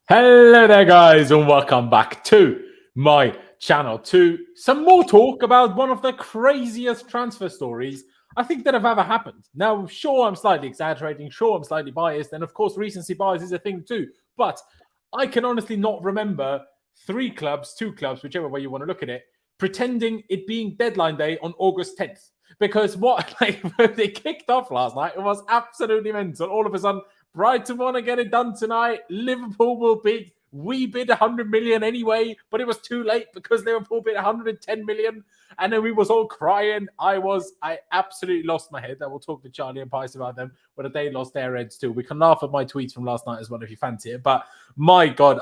Hello there, guys, and welcome back to my channel to some more talk about one of the craziest transfer stories I think that have ever happened. Now, sure, I'm slightly exaggerating, sure, I'm slightly biased, and of course, recency bias is a thing too, but I can honestly not remember two clubs, whichever way you want to look at it, pretending it being deadline day on August 10th. Because what they kicked off last night, it was absolutely mental. All of a sudden, Brighton want to get it done tonight. Liverpool will bid. We bid 100 million anyway, but it was too late because Liverpool bid 110 million. And then we was all crying. I absolutely lost my head. I will talk to Charlie and Pice about them, but they lost their heads too. We can laugh at my tweets from last night as well if you fancy it. But my God,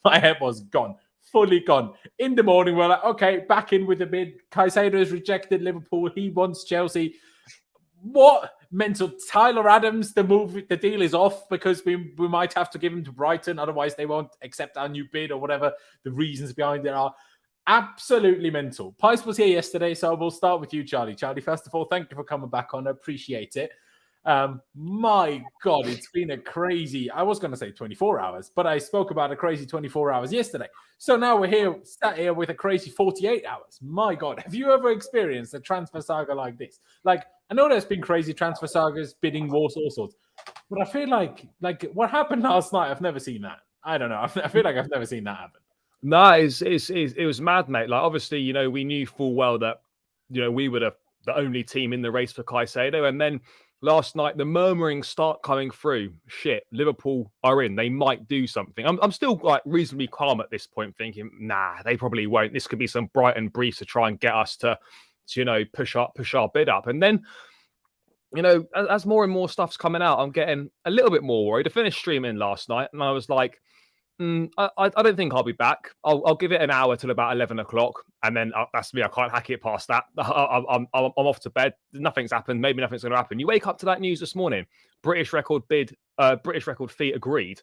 my head was gone. Fully gone. In the morning, we're like, okay, back in with the bid. Caicedo has rejected Liverpool. He wants Chelsea. What mental? Tyler Adams, the deal is off because we might have to give him to Brighton. Otherwise, they won't accept our new bid or whatever the reasons behind it are. Absolutely mental. Pice was here yesterday, so we'll start with you, Charlie. Charlie, first of all, thank you for coming back on. I appreciate it. My God, it's been a crazy, I was going to say 24 hours, but I spoke about a crazy 24 hours yesterday. So now we're sat here with a crazy 48 hours. My God, have you ever experienced a transfer saga like this? Like, I know there's been crazy transfer sagas, bidding wars, all sorts, but I feel like what happened last night, I've never seen that. I don't know. I feel like I've never seen that happen. No, it was mad, mate. Like, obviously, we knew full well that, we were the only team in the race for Caicedo. And then last night, the murmurings start coming through. Shit, Liverpool are in. They might do something. I'm still like reasonably calm at this point, thinking, nah, they probably won't. This could be some Brighton briefs to try and get us to push our bid up. And then, as more and more stuff's coming out, I'm getting a little bit more worried. I finished streaming last night, and I was like, I don't think I'll be back. I'll give it an hour till about 11 o'clock, and then that's me. I can't hack it past that. I'm off to bed. Nothing's happened. Maybe nothing's going to happen. You wake up to that news this morning. British record fee agreed.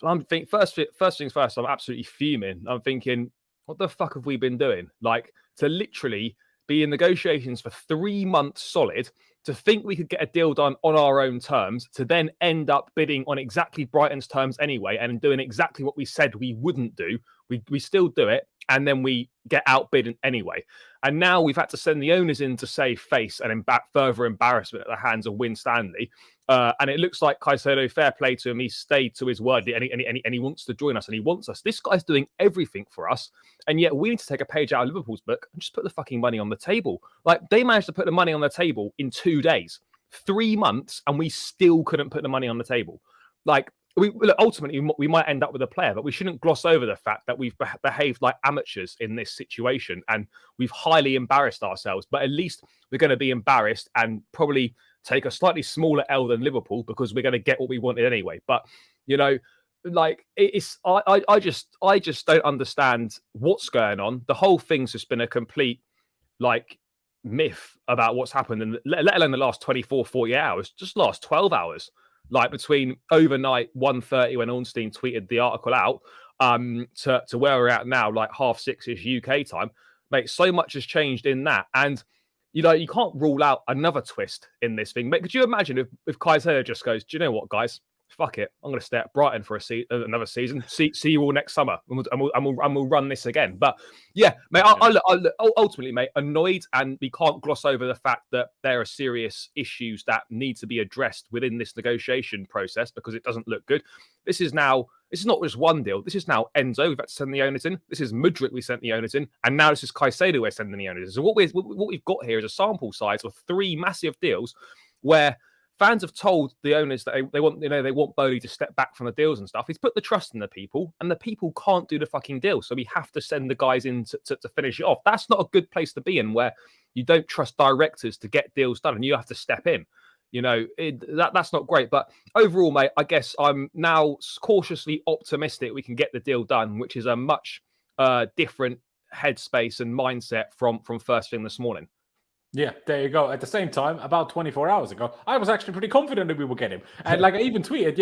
And I'm thinking first things first. I'm absolutely fuming. I'm thinking, what the fuck have we been doing? Like, to literally be in negotiations for 3 months solid, to think we could get a deal done on our own terms, to then end up bidding on exactly Brighton's terms anyway, and doing exactly what we said we wouldn't do. We still do it, and then we get outbid anyway. And now we've had to send the owners in to save face and further embarrassment at the hands of Winstanley. And it looks like Caicedo, fair play to him, he stayed to his word, and he wants to join us, and he wants us. This guy's doing everything for us, and yet we need to take a page out of Liverpool's book and just put the fucking money on the table. Like, they managed to put the money on the table in 2 days, 3 months, and we still couldn't put the money on the table. Like, ultimately, we might end up with a player, but we shouldn't gloss over the fact that we've behaved like amateurs in this situation, and we've highly embarrassed ourselves. But at least we're going to be embarrassed and probably take a slightly smaller L than Liverpool, because we're going to get what we wanted anyway. But like, I just don't understand what's going on. The whole thing's just been a complete myth about what's happened, and let alone the last 24, 48 hours, just last 12 hours. Like, between overnight 1:30 when Ornstein tweeted the article out, to where we're at now, like 6:30-ish UK time, mate, so much has changed in that. And you can't rule out another twist in this thing. Mate, could you imagine if Caicedo just goes, do you know what, guys? Fuck it. I'm going to stay at Brighton for another season. See you all next summer, and we'll run this again. But yeah, mate, ultimately, mate, annoyed, and we can't gloss over the fact that there are serious issues that need to be addressed within this negotiation process, because it doesn't look good. This is not just one deal. This is now Enzo. We've had to send the owners in. This is Mudryk. We sent the owners in, and now this is Caicedo. We're sending the owners in. So what we've got here is a sample size of 3 massive deals where fans have told the owners that they want Boehly to step back from the deals and stuff. He's put the trust in the people, and the people can't do the fucking deal. So we have to send the guys in to finish it off. That's not a good place to be in, where you don't trust directors to get deals done and you have to step in. That's not great. But overall, mate, I guess I'm now cautiously optimistic we can get the deal done, which is a much different headspace and mindset from first thing this morning. Yeah, there you go. At the same time, about 24 hours ago, I was actually pretty confident that we would get him. And I even tweeted,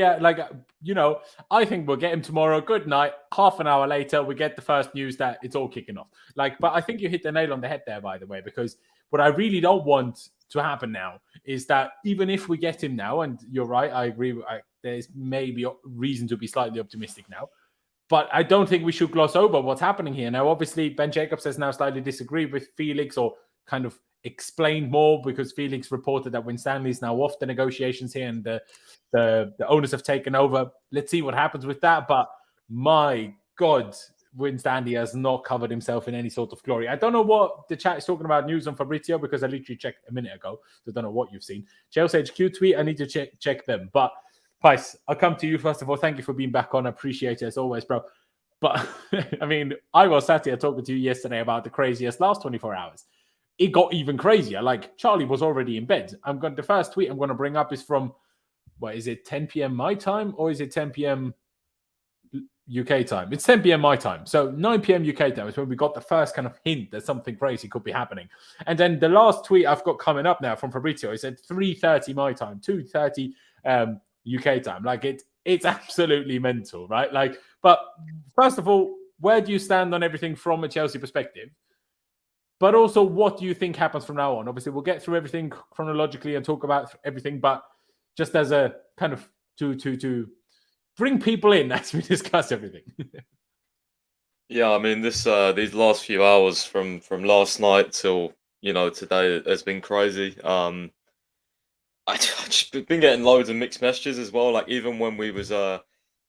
I think we'll get him tomorrow. Good night. Half an hour later, we get the first news that it's all kicking off. But I think you hit the nail on the head there, by the way, because what I really don't want to happen now is that even if we get him now, and you're right, I agree, there's maybe reason to be slightly optimistic now. But I don't think we should gloss over what's happening here. Now, obviously, Ben Jacobs has now slightly disagreed with Felix, or kind of explained more, because Felix reported that Winstanley is now off the negotiations here and the owners have taken over. Let's see what happens with that. But my God, Winstanley has not covered himself in any sort of glory. I don't know what the chat is talking about, news on Fabrizio, because I literally checked a minute ago. So I don't know what you've seen. Chelsea HQ tweet, I need to check them. But Pice, I'll come to you first of all. Thank you for being back on. I appreciate it as always, bro. But I mean, I was sat here talking to you yesterday about the craziest last 24 hours. It got even crazier. Like, Charlie was already in bed. The first tweet I'm going to bring up is from, what is it, 10 p.m. my time, or is it 10 p.m. UK time? It's 10 p.m. my time. So 9 p.m. UK time is when we got the first kind of hint that something crazy could be happening. And then the last tweet I've got coming up now from Fabrizio, he said 3:30 my time, 2:30 UK time. Like, it's absolutely mental, right? Like, but first of all, where do you stand on everything from a Chelsea perspective? But also, what do you think happens from now on? Obviously, we'll get through everything chronologically and talk about everything, but just as a kind of to bring people in as we discuss everything. Yeah, I mean, these last few hours from last night till today has been crazy. I've just been getting loads of mixed messages as well. Like, even when we was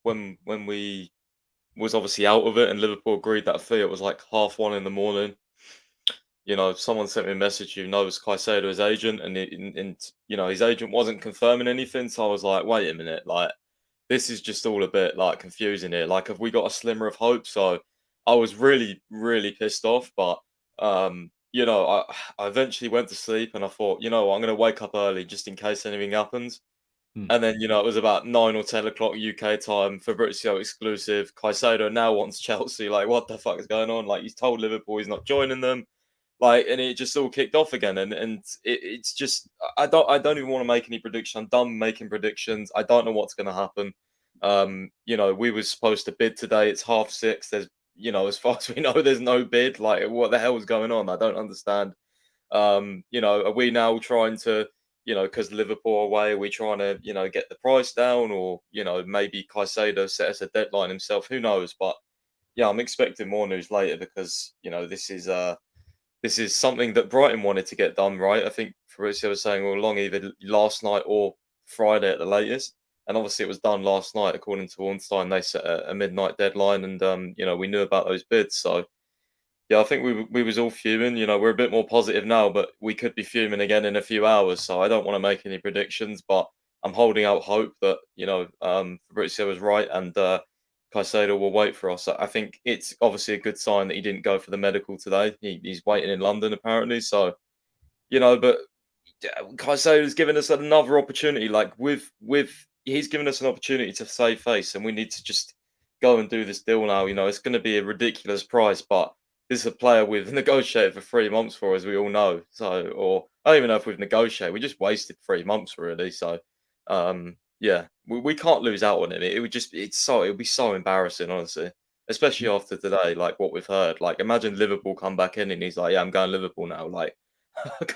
when we was obviously out of it and Liverpool agreed that fee, it was like 1:30 in the morning. Someone sent me a message who knows Caicedo's agent, and his agent wasn't confirming anything. So I was like, wait a minute, like, this is just all a bit like confusing here. Like, have we got a slimmer of hope? So I was really, really pissed off. But I eventually went to sleep and I thought, I'm going to wake up early just in case anything happens. And then, it was about 9 or 10 o'clock UK time, Fabrizio exclusive. Caicedo now wants Chelsea. Like, what the fuck is going on? Like, he's told Liverpool he's not joining them. Like, and it just all kicked off again. And it's just, I don't even want to make any prediction. I'm done making predictions. I don't know what's going to happen. We were supposed to bid today. It's 6:30. There's, as far as we know, there's no bid. Like, what the hell is going on? I don't understand. Are we now trying to, because Liverpool away, are we trying to, get the price down, or, maybe Caicedo set us a deadline himself? Who knows? But yeah, I'm expecting more news later, because, this is something that Brighton wanted to get done, right? I think Fabrizio was saying all along, either last night or Friday at the latest. And obviously it was done last night, according to Ornstein. They set a midnight deadline, and, we knew about those bids. So, yeah, I think we was all fuming. We're a bit more positive now, but we could be fuming again in a few hours. So I don't want to make any predictions, but I'm holding out hope that, Fabrizio was right, and Caicedo will wait for us. I think it's obviously a good sign that he didn't go for the medical today. He's waiting in London, apparently. So, but Caicedo's given us another opportunity. Like, he's given us an opportunity to save face, and we need to just go and do this deal now. It's going to be a ridiculous price, but this is a player we've negotiated for 3 months for, as we all know. So, or I don't even know if we've negotiated. We just wasted 3 months, really. So, yeah, we can't lose out on him. It would be so embarrassing, honestly, especially after today, like what we've heard. Like, imagine Liverpool come back in and he's like, yeah, I'm going Liverpool now. Like,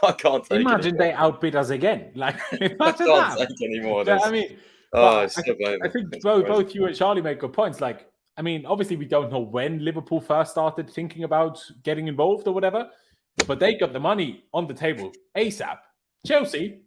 I can't take imagine they outbid us again. Like, imagine I can't that. take anymore. Yeah, I mean, I think both you and Charlie make good points. Like, I mean, obviously we don't know when Liverpool first started thinking about getting involved or whatever, but they got the money on the table ASAP. Chelsea,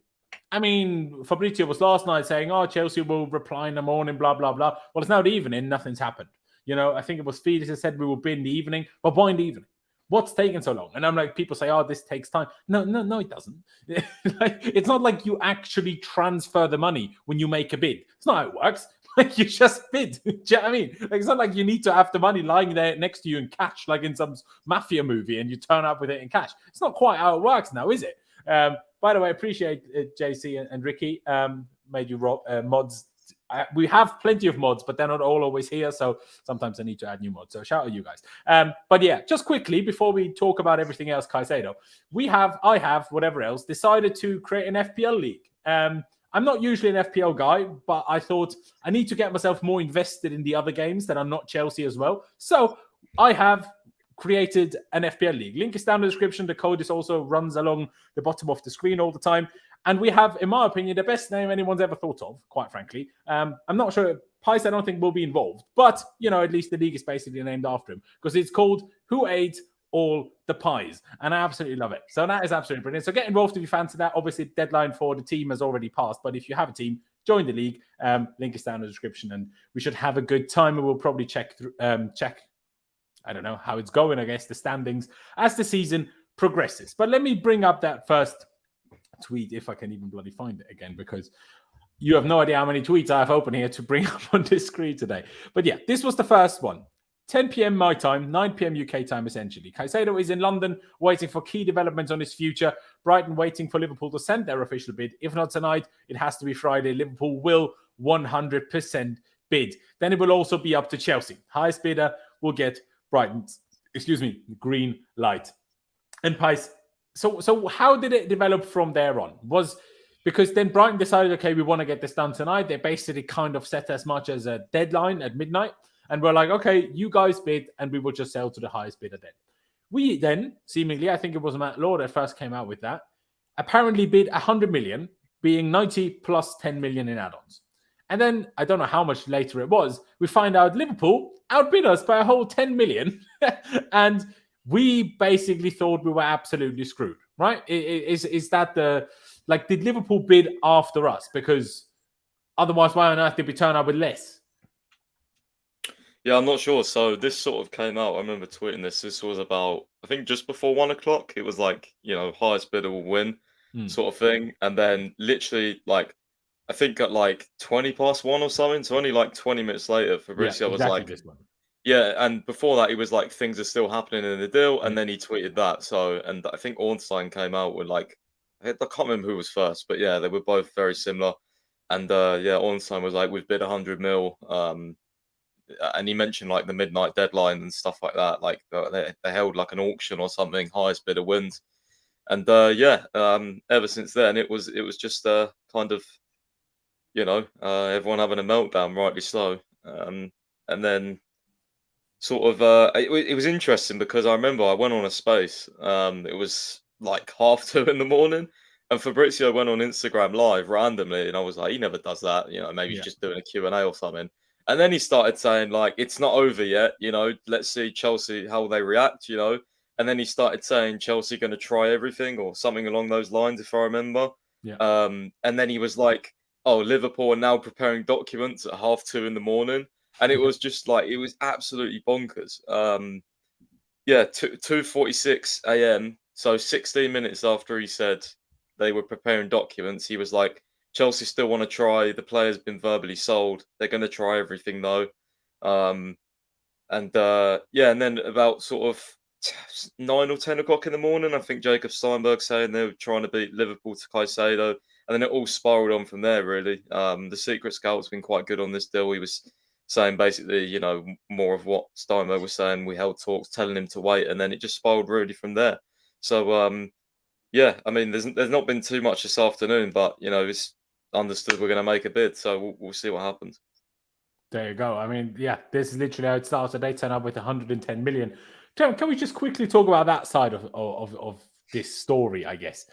I mean, Fabrizio was last night saying, Chelsea will reply in the morning, blah, blah, blah. Well, it's now the evening, nothing's happened. I think it was Felix that said we will bid in the evening, but why in the evening? What's taking so long? And I'm like, people say, this takes time. No, it doesn't. It's not like you actually transfer the money when you make a bid. It's not how it works. Like, you just bid. Do you know what I mean? Like, it's not like you need to have the money lying there next to you in cash, like in some mafia movie, and you turn up with it in cash. It's not quite how it works now, is it? By the way, I appreciate it, JC and Ricky. Made you mods. We have plenty of mods, but they're not all always here, so sometimes I need to add new mods. So shout out you guys. But yeah, just quickly before we talk about everything else, Caicedo, I have whatever else decided to create an FPL league. I'm not usually an FPL guy, but I thought I need to get myself more invested in the other games that are not Chelsea as well. So I have created an FPL league. Link is down in the description. The code is also runs along the bottom of the screen all the time. And we have, in my opinion, the best name anyone's ever thought of, quite frankly. I'm not sure. Pies, I don't think will be involved. But, at least the league is basically named after him. Because it's called Who Ate All the Pies? And I absolutely love it. So that is absolutely brilliant. So get involved if you fancy that. Obviously, deadline for the team has already passed. But if you have a team, join the league. Link is down in the description. And we should have a good time. And we'll probably check, I don't know, how it's going, I guess, the standings as the season progresses. But let me bring up that first tweet, if I can even bloody find it again, because you have no idea how many tweets I have open here to bring up on this screen today. But yeah, this was the first one. 10 p.m. my time, 9 p.m. UK time, essentially. Caicedo is in London waiting for key developments on his future. Brighton waiting for Liverpool to send their official bid. If not tonight, it has to be Friday. Liverpool will 100% bid. Then it will also be up to Chelsea. Highest bidder will get Brighton's, green light. And Pies, so how did it develop from there on? Because then Brighton decided, okay, we want to get this done tonight. They basically kind of set as much as a deadline at midnight. And we're like, okay, you guys bid, and we will just sell to the highest bidder then. We then, seemingly, I think it was Matt Law that first came out with that, apparently bid 100 million, being 90 plus 10 million in add-ons. And then, I don't know how much later it was, we find out Liverpool outbid us by a whole 10 million. And we basically thought we were absolutely screwed, right? Is that did Liverpool bid after us? Because otherwise, why on earth did we turn up with less? Yeah, I'm not sure. So this sort of came out. I remember tweeting this. This was about, I think, just before 1 o'clock. It was like, highest bidder will win sort of thing. And then literally, I think at 20 past 1 or something. So only 20 minutes later, Fabrizio was like, yeah. And before that, he was like, things are still happening in the deal. And then he tweeted that. So, and I think Ornstein came out with I can't remember who was first, but yeah, they were both very similar. And Ornstein was like, we've bid 100 mil. And he mentioned the midnight deadline and stuff like that. They held an auction or something, highest bidder wins. And ever since then it was just kind of everyone having a meltdown, rightly so. And then sort of it was interesting because I remember I went on a space. It was 2:30 in the morning, and Fabrizio went on Instagram live randomly, and I was like, he never does that, maybe he's just doing a Q&A or something. And then he started saying it's not over yet, let's see Chelsea, how they react, And then he started saying Chelsea going to try everything or something along those lines, if I remember. Yeah. And then he was like, oh, Liverpool are now preparing documents at 2:30 in the morning. And it was just it was absolutely bonkers. 2:46 a.m. So 16 minutes after he said they were preparing documents, he was like, Chelsea still want to try. The player's been verbally sold. They're going to try everything though. And then about sort of 9 or 10 o'clock in the morning, I think Jacob Steinberg saying they were trying to beat Liverpool to Caicedo. And then it all spiraled on from there, really. The secret scout's been quite good on this deal. He was saying basically, more of what Steinberg was saying. We held talks, telling him to wait. And then it just spiraled really from there. So, I mean, there's not been too much this afternoon, but, it's understood we're going to make a bid, so we'll see what happens. There you go. I mean, yeah, this is literally how it started. They turn up with 110 million. Can we just quickly talk about that side of this story, I guess?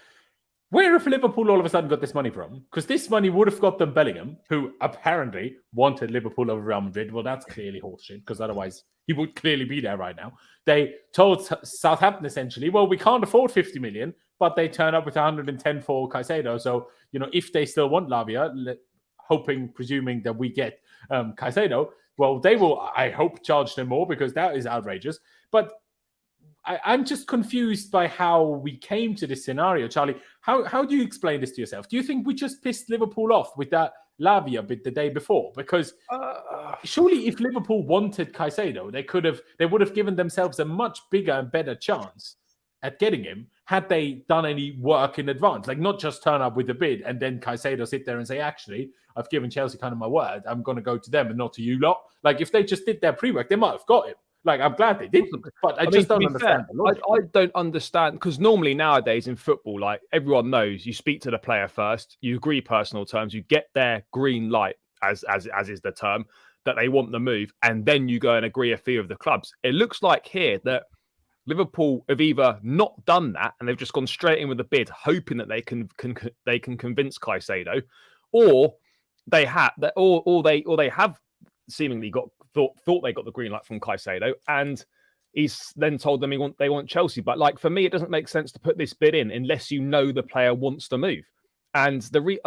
Where have Liverpool all of a sudden got this money from? Because this money would have got them Bellingham, who apparently wanted Liverpool over Real Madrid. Well, that's clearly horseshit, because otherwise he would clearly be there right now. They told Southampton essentially, well, we can't afford 50 million, but they turn up with 110 for Caicedo. So, if they still want Lavia, presuming that we get Caicedo, well, they will, I hope, charge them more, because that is outrageous. But I'm just confused by how we came to this scenario. Charlie, how do you explain this to yourself? Do you think we just pissed Liverpool off with that Lavia bid the day before? Because surely if Liverpool wanted Caicedo, they would have given themselves a much bigger and better chance at getting him had they done any work in advance. Not just turn up with the bid and then Caicedo sit there and say, actually, I've given Chelsea kind of my word. I'm going to go to them and not to you lot. If they just did their pre-work, they might have got him. I'm glad they didn't, but I just don't understand. I don't understand, because normally nowadays in football, everyone knows you speak to the player first, you agree personal terms, you get their green light, as is the term, that they want the move, and then you go and agree a fee of the clubs. It looks like here that Liverpool have either not done that and they've just gone straight in with the bid, hoping that they can convince Caicedo, or they have seemingly thought they got the green light from Caicedo, and he's then told them they want Chelsea. But like, for me, it doesn't make sense to put this bid in unless you know the player wants to move. And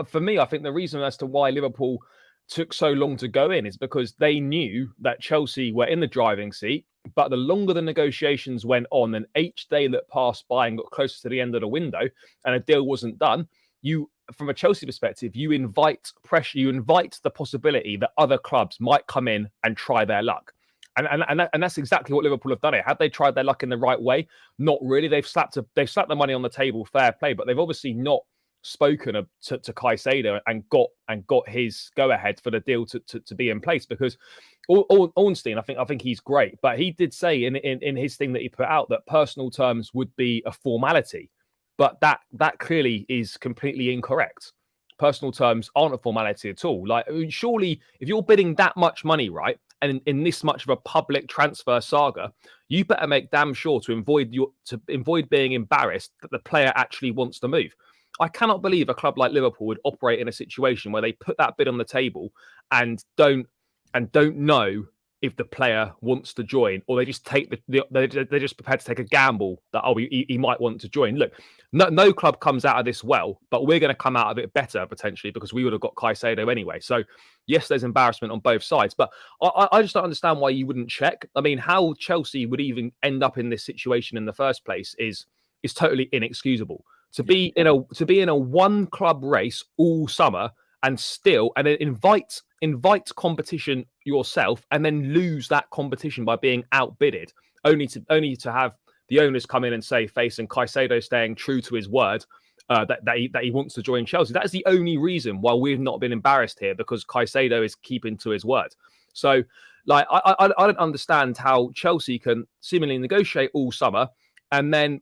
for me, I think the reason as to why Liverpool took so long to go in is because they knew that Chelsea were in the driving seat. But the longer the negotiations went on, and each day that passed by and got closer to the end of the window, and a deal wasn't done, from a Chelsea perspective, you invite pressure, you invite the possibility that other clubs might come in and try their luck. And that's exactly what Liverpool have done here. Have they tried their luck in the right way? Not really. They've slapped the money on the table, fair play, but they've obviously not spoken to Caicedo and got his go ahead for the deal to be in place, because Ornstein, I think he's great, but he did say in his thing that he put out that personal terms would be a formality, but that clearly is completely incorrect. Personal terms aren't a formality at all. Like, surely if you're bidding that much money, right, and in this much of a public transfer saga, you better make damn sure to avoid being embarrassed that the player actually wants to move. I cannot believe a club like Liverpool would operate in a situation where they put that bid on the table and don't know if the player wants to join, or they just they're just prepared to take a gamble that he might want to join. Look, no club comes out of this well, but we're going to come out of it better potentially, because we would have got Caicedo anyway. So yes, there's embarrassment on both sides, but I just don't understand why you wouldn't check. I mean, how Chelsea would even end up in this situation in the first place is totally inexcusable. To be in a one club race all summer and then invite competition yourself and then lose that competition by being outbidded, only to have the owners come in and say, facing Caicedo staying true to his word, that he wants to join Chelsea. That is the only reason why we've not been embarrassed here, because Caicedo is keeping to his word. So, like, I don't understand how Chelsea can seemingly negotiate all summer and then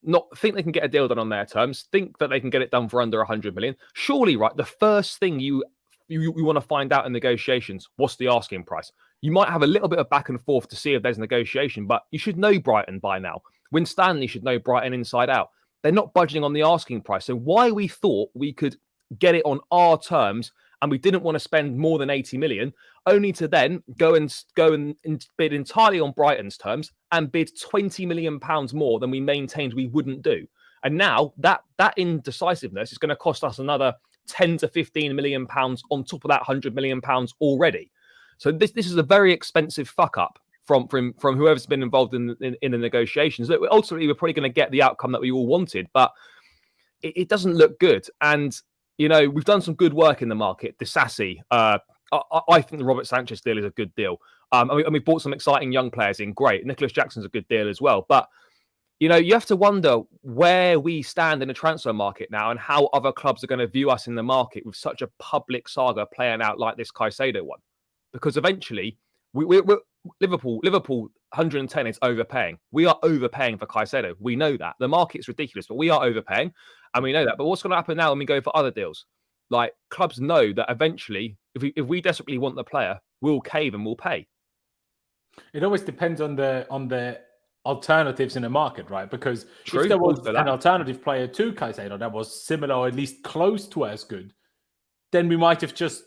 not think they can get a deal done on their terms, think that they can get it done for under 100 million. Surely, right, the first thing you want to find out in negotiations, what's the asking price? You might have a little bit of back and forth to see if there's negotiation, but you should know Brighton by now. Winstanley should know Brighton inside out. They're not budging on the asking price. So why we thought we could get it on our terms and we didn't want to spend more than 80 million, only to then go and bid entirely on Brighton's terms and bid 20 million pounds more than we maintained we wouldn't do. And now that indecisiveness is going to cost us another 10 to 15 million pounds on top of that 100 million pounds already. So this is a very expensive fuck up from whoever's been involved in the negotiations. Look, ultimately, we're probably going to get the outcome that we all wanted, but it doesn't look good. And you know, we've done some good work in the market. Disasi, I think the Robert Sanchez deal is a good deal. And we bought some exciting young players in. Great. Nicolas Jackson's a good deal as well. But, you know, you have to wonder where we stand in the transfer market now and how other clubs are going to view us in the market with such a public saga playing out like this Caicedo one. Because eventually, we're Liverpool 110 is overpaying. We are overpaying for Caicedo. We know that. The market's ridiculous, but we are overpaying. And we know that. But what's going to happen now when we go for other deals? Like, clubs know that eventually, if we desperately want the player, we'll cave and we'll pay. It always depends on the alternatives in the market, right? Because if there was an alternative player to Caicedo that was similar or at least close to as good, then we might have just,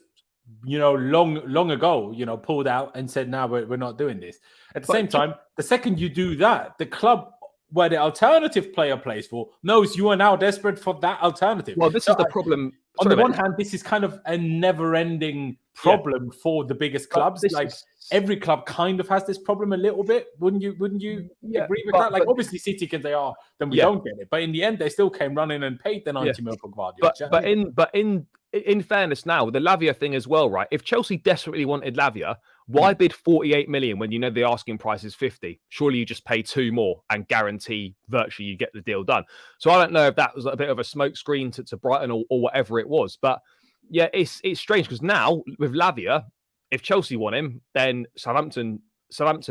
you know, long ago, you know, pulled out and said, no, we're not doing this. At the same time, the second you do that, the club where the alternative player plays for knows you are now desperate for that alternative. Well, this is the problem. On the one hand, this is kind of a never-ending problem for the biggest clubs. Like, every club kind of has this problem a little bit. Wouldn't you agree with that? Like, obviously, City can say, "Oh, then we don't get it," but in the end, they still came running and paid the 90 mil for Guardiola. But in fairness, now with the Lavia thing as well, right? If Chelsea desperately wanted Lavia, why bid 48 million when you know the asking price is 50? Surely you just pay 2 more and guarantee virtually you get the deal done. So I don't know if that was a bit of a smokescreen to Brighton or whatever it was, but yeah, it's strange because now with Lavia, if Chelsea want him, then Southampton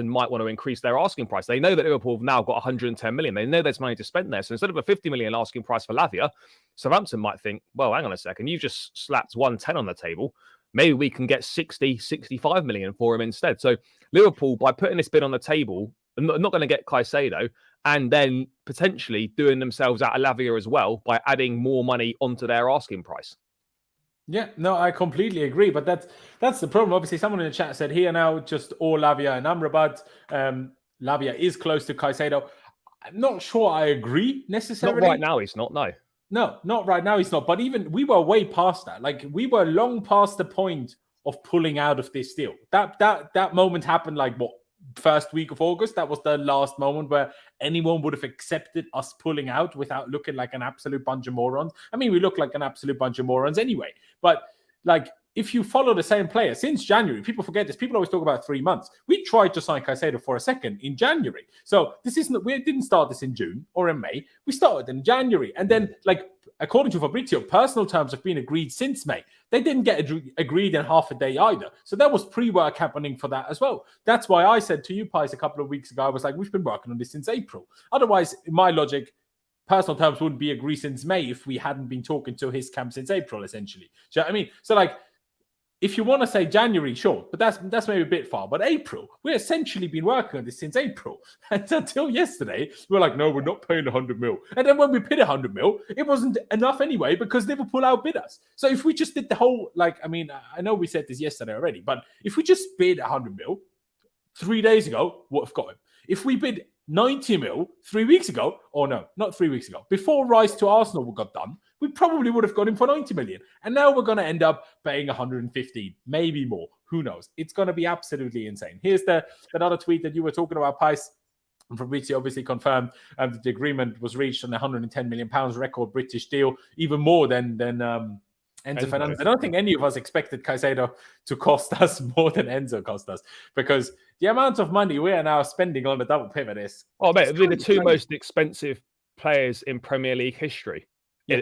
might want to increase their asking price. They know that Liverpool have now got 110 million. They know there's money to spend there. So instead of a 50 million asking price for Lavia, Southampton might think, well, hang on a second, you just slapped 110 on the table. Maybe we can get 60, 65 million for him instead. So Liverpool, by putting this bid on the table, not going to get Caicedo, and then potentially doing themselves out of Lavia as well by adding more money onto their asking price. Yeah, no, I completely agree. But that's the problem. Obviously, someone in the chat said here now just all Lavia and Amrabat. Lavia is close to Caicedo. I'm not sure I agree necessarily. Not right now, he's not. No. No, not right now. He's not. But even we were way past that. Like we were long past the point of pulling out of this deal. That moment happened like what, first week of August? That was the last moment where anyone would have accepted us pulling out without looking like an absolute bunch of morons. I mean, we look like an absolute bunch of morons anyway. But like, if you follow the same player since January, people forget this. People always talk about 3 months. We tried to sign Caicedo for a second in January. So this isn't, we didn't start this in June or in May. We started in January. And then, like, according to Fabrizio, personal terms have been agreed since May. They didn't get agreed in half a day either. So there was pre-work happening for that as well. That's why I said to you, Pies, a couple of weeks ago, I was like, we've been working on this since April. Otherwise, in my logic, personal terms wouldn't be agreed since May if we hadn't been talking to his camp since April, essentially. Do you know what I mean? So, like, if you want to say January, sure, but that's maybe a bit far. But April, we've essentially been working on this since April. And until yesterday, we were like, no, we're not paying 100 mil. And then when we paid 100 mil, it wasn't enough anyway because Liverpool outbid us. So if we just did the whole, like, I mean, I know we said this yesterday already, but if we just bid 100 mil 3 days ago, would have got him. If we bid 90 mil 3 weeks ago, or no, not 3 weeks ago, before Rice to Arsenal got done, we probably would have got him for 90 million. And now we're going to end up paying 115, maybe more. Who knows? It's going to be absolutely insane. Here's that other tweet that you were talking about, Pice. And Fabrizio obviously confirmed that the agreement was reached on a £110 million record British deal, even more than Enzo Fernandez. I don't think any of us expected Caicedo to cost us more than Enzo cost us, because the amount of money we are now spending on the double pivot is... Oh, mate, we're the two most expensive players in Premier League history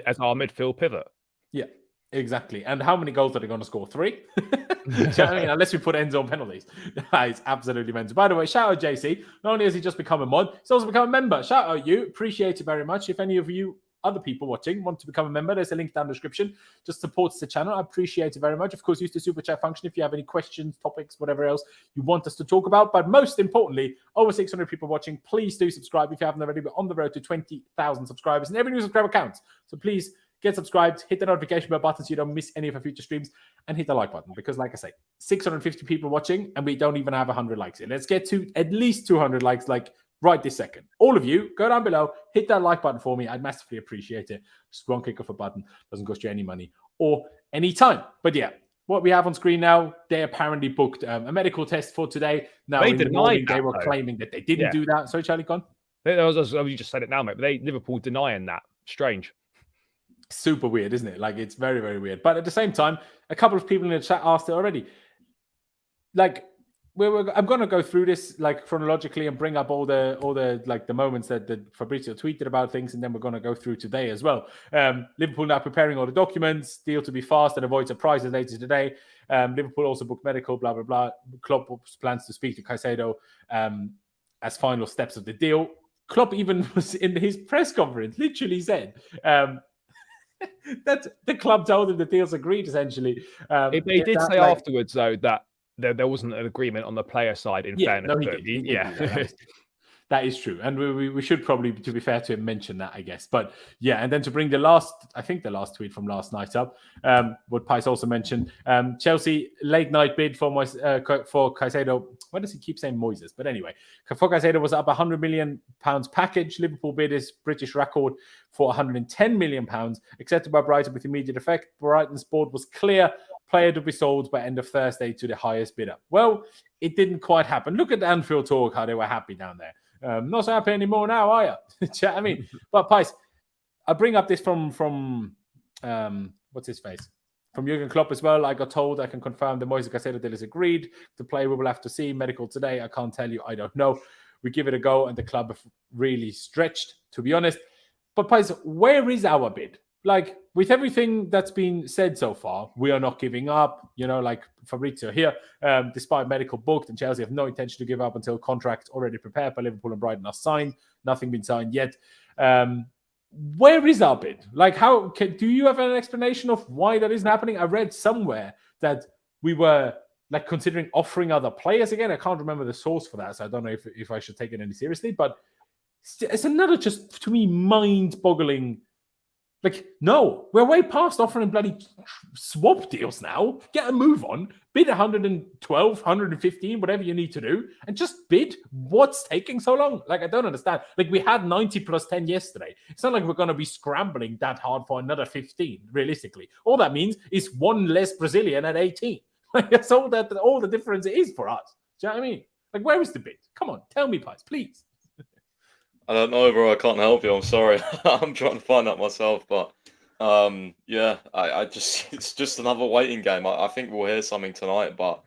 as our midfield pivot. Yeah, exactly. And how many goals are they going to score? 3? Do you know what I mean? Unless we put Enzo on penalties. That is absolutely mental. By the way, shout out JC. Not only has he just become a mod, he's also become a member. Shout out you. Appreciate it very much. If any of you other people watching want to become a member, there's a link down in the description. Just supports the channel. I appreciate it very much. Of course, use the super chat function if you have any questions, topics, whatever else you want us to talk about. But most importantly, over 600 people watching, please do subscribe if you haven't already. We're on the road to 20,000 subscribers, and every new subscriber counts. So please get subscribed, hit the notification bell button so you don't miss any of our future streams, and hit the like button, because like I say, 650 people watching and we don't even have 100 likes in. Let's get to at least 200 likes, like right this second. All of you, go down below, hit that like button for me. I'd massively appreciate it. Just one click of a button. Doesn't cost you any money or any time. But yeah, what we have on screen now, they apparently booked a medical test for today. Now, in the morning, they were claiming that they didn't do that. Sorry, Charlie, go on. You just said it now, mate. But Liverpool denying that. Strange. Super weird, isn't it? Like, it's very, very weird. But at the same time, a couple of people in the chat asked it already. Like, I'm going to go through this like chronologically and bring up all the like the moments that Fabrizio tweeted about things, and then we're going to go through today as well. Liverpool now preparing all the documents, deal to be fast and avoid surprises later today. Liverpool also booked medical, blah, blah, blah. Klopp plans to speak to Caicedo as final steps of the deal. Klopp even was in his press conference, literally said that the club told him the deal's agreed, essentially. They did say afterwards, though, that there wasn't an agreement on the player side, in fairness. No, he did. That is true. And we should probably, to be fair to him, mention that, I guess. But yeah, and then to bring the last tweet from last night up, what Pice also mentioned, Chelsea late night bid for Caicedo. Why does he keep saying Moises? But anyway, for Caicedo was up £100 million package. Liverpool bid his British record for £110 million, accepted by Brighton with immediate effect. Brighton's board was clear. Player to be sold by end of Thursday to the highest bidder. Well, it didn't quite happen. Look at the Anfield talk, how they were happy down there. Not so happy anymore now, are you? I mean, but Pice, I bring up this from what's his face? From Jurgen Klopp as well. I got told, I can confirm the Moises Caicedo deal is agreed. The player we will have to see medical today. I can't tell you. I don't know. We give it a go, and the club have really stretched, to be honest. But Pice, where is our bid? Like, with everything that's been said so far, we are not giving up, like Fabrizio here, despite medical booked, and Chelsea have no intention to give up until contracts already prepared by Liverpool and Brighton are signed. Nothing been signed yet. Where is our bid? Like, do you have an explanation of why that isn't happening? I read somewhere that we were like considering offering other players again. I can't remember the source for that, so I don't know if I should take it any seriously. But it's another, just to me, mind-boggling. Like, no, we're way past offering bloody swap deals now. Get a move on. Bid 112, 115, whatever you need to do, and just bid. What's taking so long? Like, I don't understand. Like, we had 90 plus 10 yesterday. It's not like we're going to be scrambling that hard for another 15, realistically. All that means is one less Brazilian at 18. Like, that's all the difference it is for us. Do you know what I mean? Like, where is the bid? Come on, tell me, Pies, please. I don't know, bro. I can't help you. I'm sorry. I'm trying to find out myself, but yeah, I just it's just another waiting game. I think we'll hear something tonight, but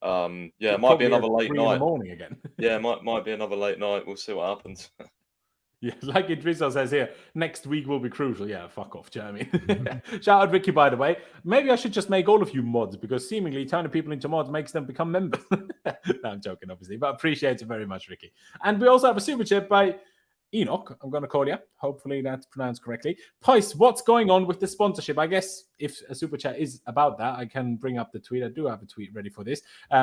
yeah, it might be another late 3 night. in the morning again. Yeah, might be another late night. We'll see what happens. Yeah, like Idrissa says here, next week will be crucial. Yeah, fuck off. Do you know what I mean? Shout out Ricky, by the way. Maybe I should just make all of you mods, because seemingly turning people into mods makes them become members. No, I'm joking, obviously, but appreciate it very much, Ricky. And we also have a super chat by Enoch, I'm going to call you. Hopefully that's pronounced correctly. Pice, what's going on with the sponsorship? I guess if a super chat is about that, I can bring up the tweet. I do have a tweet ready for this,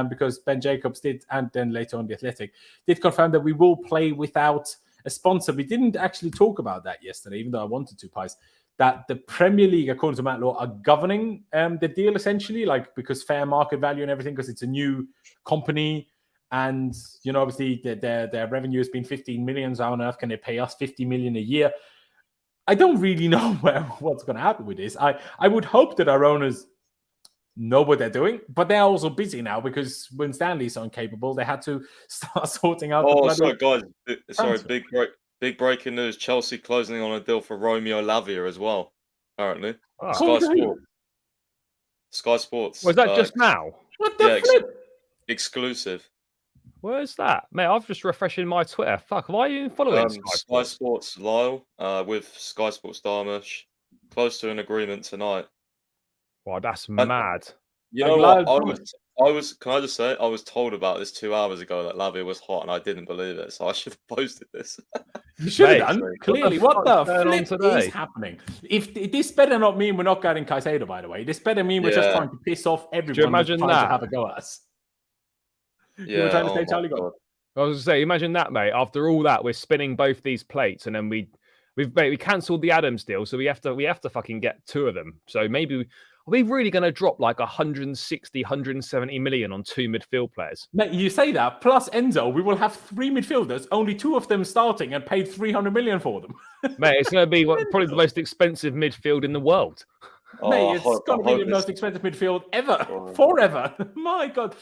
because Ben Jacobs did, and then later on The Athletic, did confirm that we will play without a sponsor. We didn't actually talk about that yesterday, even though I wanted to, Pice, that the Premier League, according to Matt Law, are governing the deal essentially, like, because fair market value and everything, because it's a new company. And, you know, obviously their revenue has been 15 million. So how on earth can they pay us 50 million a year? I don't really know what's going to happen with this. I would hope that our owners know what they're doing, but they're also busy now because Winstanley is so incapable. They had to start sorting out. Oh, sorry, guys. Sorry, big breaking news. Chelsea closing on a deal for Romeo Lavia as well, apparently. Oh. Sky Sports. Was that just now? What the flip? Exclusive. Where's that? Mate, I've just refreshing my Twitter. Fuck, why are you following Sky Sports Lyle with Sky Sports Darmish. Close to an agreement tonight. Wow, that's mad. You know what? I was. Can I just say, I was told about this 2 hours ago that Lavia was hot, and I didn't believe it. So I should have posted this. You should have done. Clearly, what the flip is happening? If this better not mean we're not getting Caicedo, by the way. This better mean we're just trying to piss off everyone. Do you imagine that? To have a go at us. Yeah, you were trying to say, Charlie, go. I was going to say, imagine that, mate. After all that, we're spinning both these plates, and then we cancelled the Adams deal, so we have to fucking get 2 of them. So maybe are we really going to drop like 160, 170 million on 2 midfield players? Mate, you say that, plus Enzo, we will have 3 midfielders, only 2 of them starting, and paid 300 million for them. Mate, it's going to be probably the most expensive midfield in the world. Mate, it's going to be the most expensive midfield ever, forever. My God.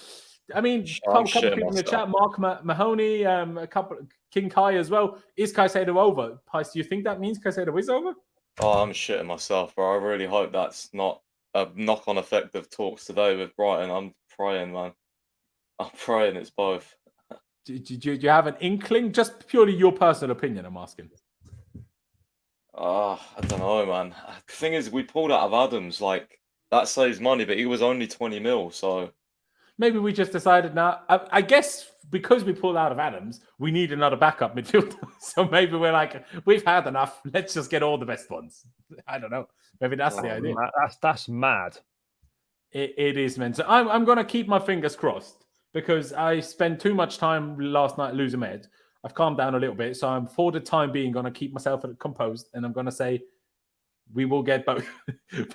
I mean, a couple of people in the chat, Mark Mahoney, a couple, King Kai as well. Is Caicedo over? Pice, do you think that means Caicedo is over? Oh, I'm shitting myself, bro. I really hope that's not a knock-on effect of talks today with Brighton. I'm praying, man. I'm praying it's both. Do you have an inkling? Just purely your personal opinion, I'm asking. I don't know, man. The thing is, we pulled out of Adams. Like, that saves money, but he was only 20 mil, so... Maybe we just decided now. I guess because we pulled out of Adams, we need another backup midfielder. So maybe we're like, we've had enough. Let's just get all the best ones. I don't know. Maybe that's the idea. That's mad. It is, man. So I'm going to keep my fingers crossed because I spent too much time last night losing my head. I've calmed down a little bit. So I'm, for the time being, going to keep myself composed. And I'm going to say, we will get both.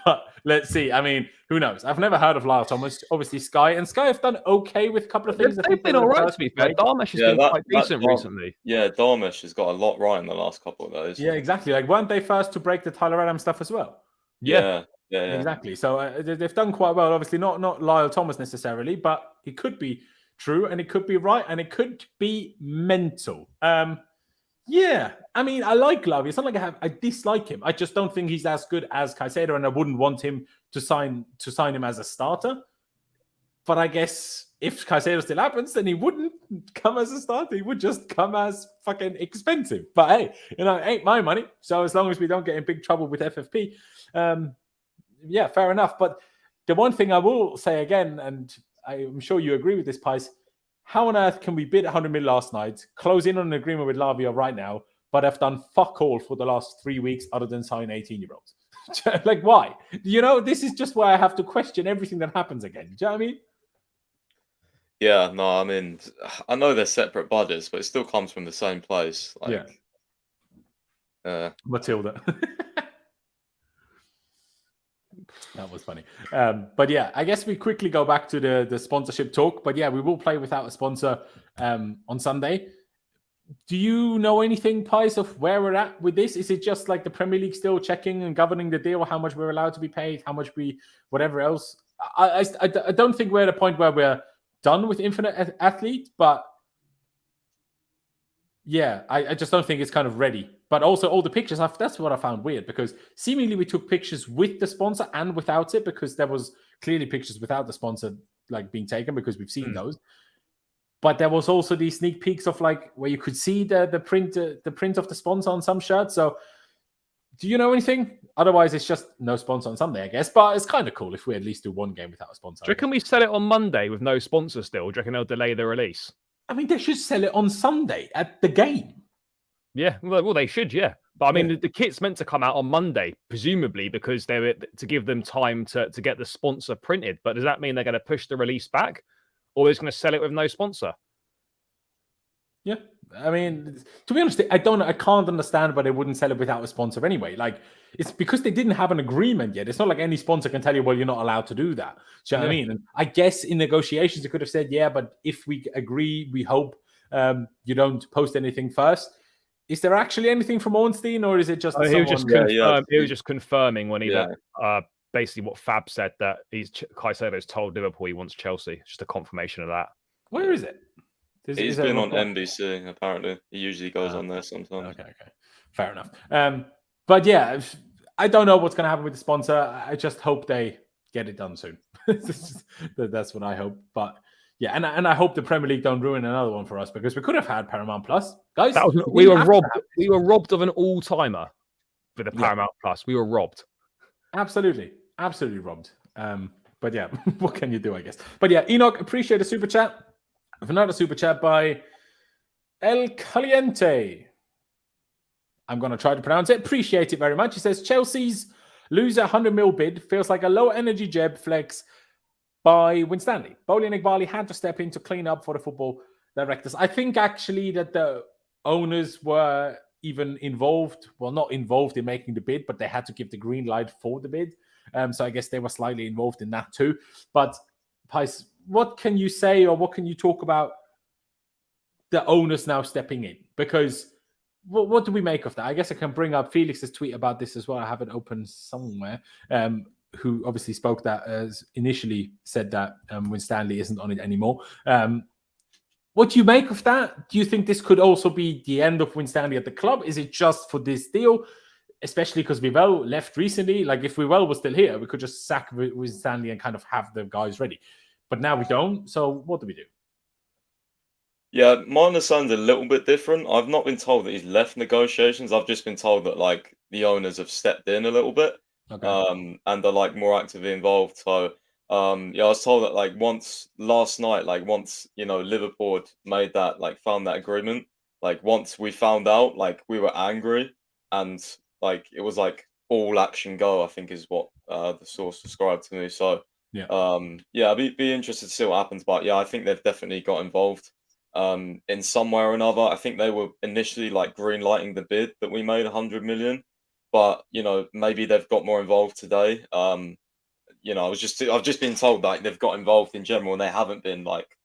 But let's see. I mean, who knows? I've never heard of Lyle Thomas. Obviously, Sky. And Sky have done okay with a couple of things. They've been all right, to be fair. Darmish has been quite decent recently. Yeah, Darmish has got a lot right in the last couple of those. Yeah, exactly. Like, weren't they first to break the Tyler Adams stuff as well? Yeah. Exactly. So they've done quite well. Obviously, not Lyle Thomas necessarily, but it could be true, and it could be right, and it could be mental. Yeah, I mean, I like Lavia. It's not like I dislike him. I just don't think he's as good as Caicedo, and I wouldn't want him to sign him as a starter. But I guess if Caicedo still happens, then he wouldn't come as a starter. He would just come as fucking expensive. But hey, it ain't my money. So as long as we don't get in big trouble with FFP, yeah, fair enough. But the one thing I will say again, and I'm sure you agree with this, Pice, how on earth can we bid 100 mil last night, close in on an agreement with Lavia right now, but have done fuck all for the last 3 weeks other than sign 18-year-olds? Like, why? You know, this is just where I have to question everything that happens again. Do you know what I mean? Yeah, no, I mean, I know they're separate budgets, but it still comes from the same place. Yeah. Matilda. That was funny. But yeah, I guess we quickly go back to the sponsorship talk. But yeah, we will play without a sponsor on Sunday. Do you know anything, Pies, of where we're at with this? Is it just like the Premier League still checking and governing the deal, how much we're allowed to be paid, how much whatever else? I don't think we're at a point where we're done with Infinite Athlete, but yeah, I just don't think it's kind of ready. But also all the pictures, that's what I found weird, because seemingly we took pictures with the sponsor and without it, because there was clearly pictures without the sponsor like being taken, because we've seen those. But there was also these sneak peeks of like where you could see the print of the sponsor on some shirts. So do you know anything? Otherwise, it's just no sponsor on Sunday, I guess. But it's kind of cool if we at least do one game without a sponsor. Do you reckon we sell it on Monday with no sponsor still? Do you reckon they'll delay the release? I mean, they should sell it on Sunday at the game. Yeah, well, they should, yeah. But I mean, the kit's meant to come out on Monday, presumably, because they're to give them time to get the sponsor printed. But does that mean they're going to push the release back? Or they're just going to sell it with no sponsor? Yeah. I mean, to be honest, I can't understand why they wouldn't sell it without a sponsor anyway. Like, it's because they didn't have an agreement yet. It's not like any sponsor can tell you, well, you're not allowed to do that. Do you know what I mean? And I guess in negotiations, they could have said, yeah, but if we agree, we hope you don't post anything first. Is there actually anything from Ornstein, or is it just he was just confirming when he basically what Fab said, that Caicedo's told Liverpool he wants Chelsea. Just a confirmation of that. Where is it? He's been on NBC, apparently. He usually goes on there sometimes. Okay. Fair enough. But yeah, I don't know what's going to happen with the sponsor. I just hope they get it done soon. That's what I hope. But yeah, and I hope the Premier League don't ruin another one for us, because we could have had Paramount Plus. Guys, we were robbed. We were robbed of an all-timer with the Paramount Plus. We were robbed. Absolutely robbed. But yeah, what can you do, I guess? But yeah, Enoch, appreciate the super chat. Another super chat by El Caliente. I'm going to try to pronounce it. Appreciate it very much. He says, Chelsea's loser 100 mil bid feels like a low-energy Jeb flex by Winstanley. Boehly and Igbali had to step in to clean up for the football directors. I think actually that the owners were even involved. Well, not involved in making the bid, but they had to give the green light for the bid. So I guess they were slightly involved in that too. But Pies, what can you say, or what can you talk about the owners now stepping in? Because what do we make of that? I guess I can bring up Felix's tweet about this as well. I have it open somewhere. Who obviously spoke that as initially said that Winstanley isn't on it anymore. What do you make of that? Do you think this could also be the end of Winstanley at the club? Is it just for this deal? Especially because Vivell left recently. Like, if Vivell was still here, we could just sack Winstanley and kind of have the guys ready. But now we don't. So what do we do? Yeah, my understanding is a little bit different. I've not been told that he's left negotiations. I've just been told that like the owners have stepped in a little bit, and are like more actively involved. So yeah, I was told that like once Liverpool had made that, like found that agreement, like once we found out, like we were angry, and like it was like all action go, I think is what the source described to me. So yeah, I'd be interested to see what happens. But yeah, I think they've definitely got involved in some way or another. I think they were initially like green lighting the bid that we made 100 million, but maybe they've got more involved today. I've just been told that they've got involved in general, and they haven't been like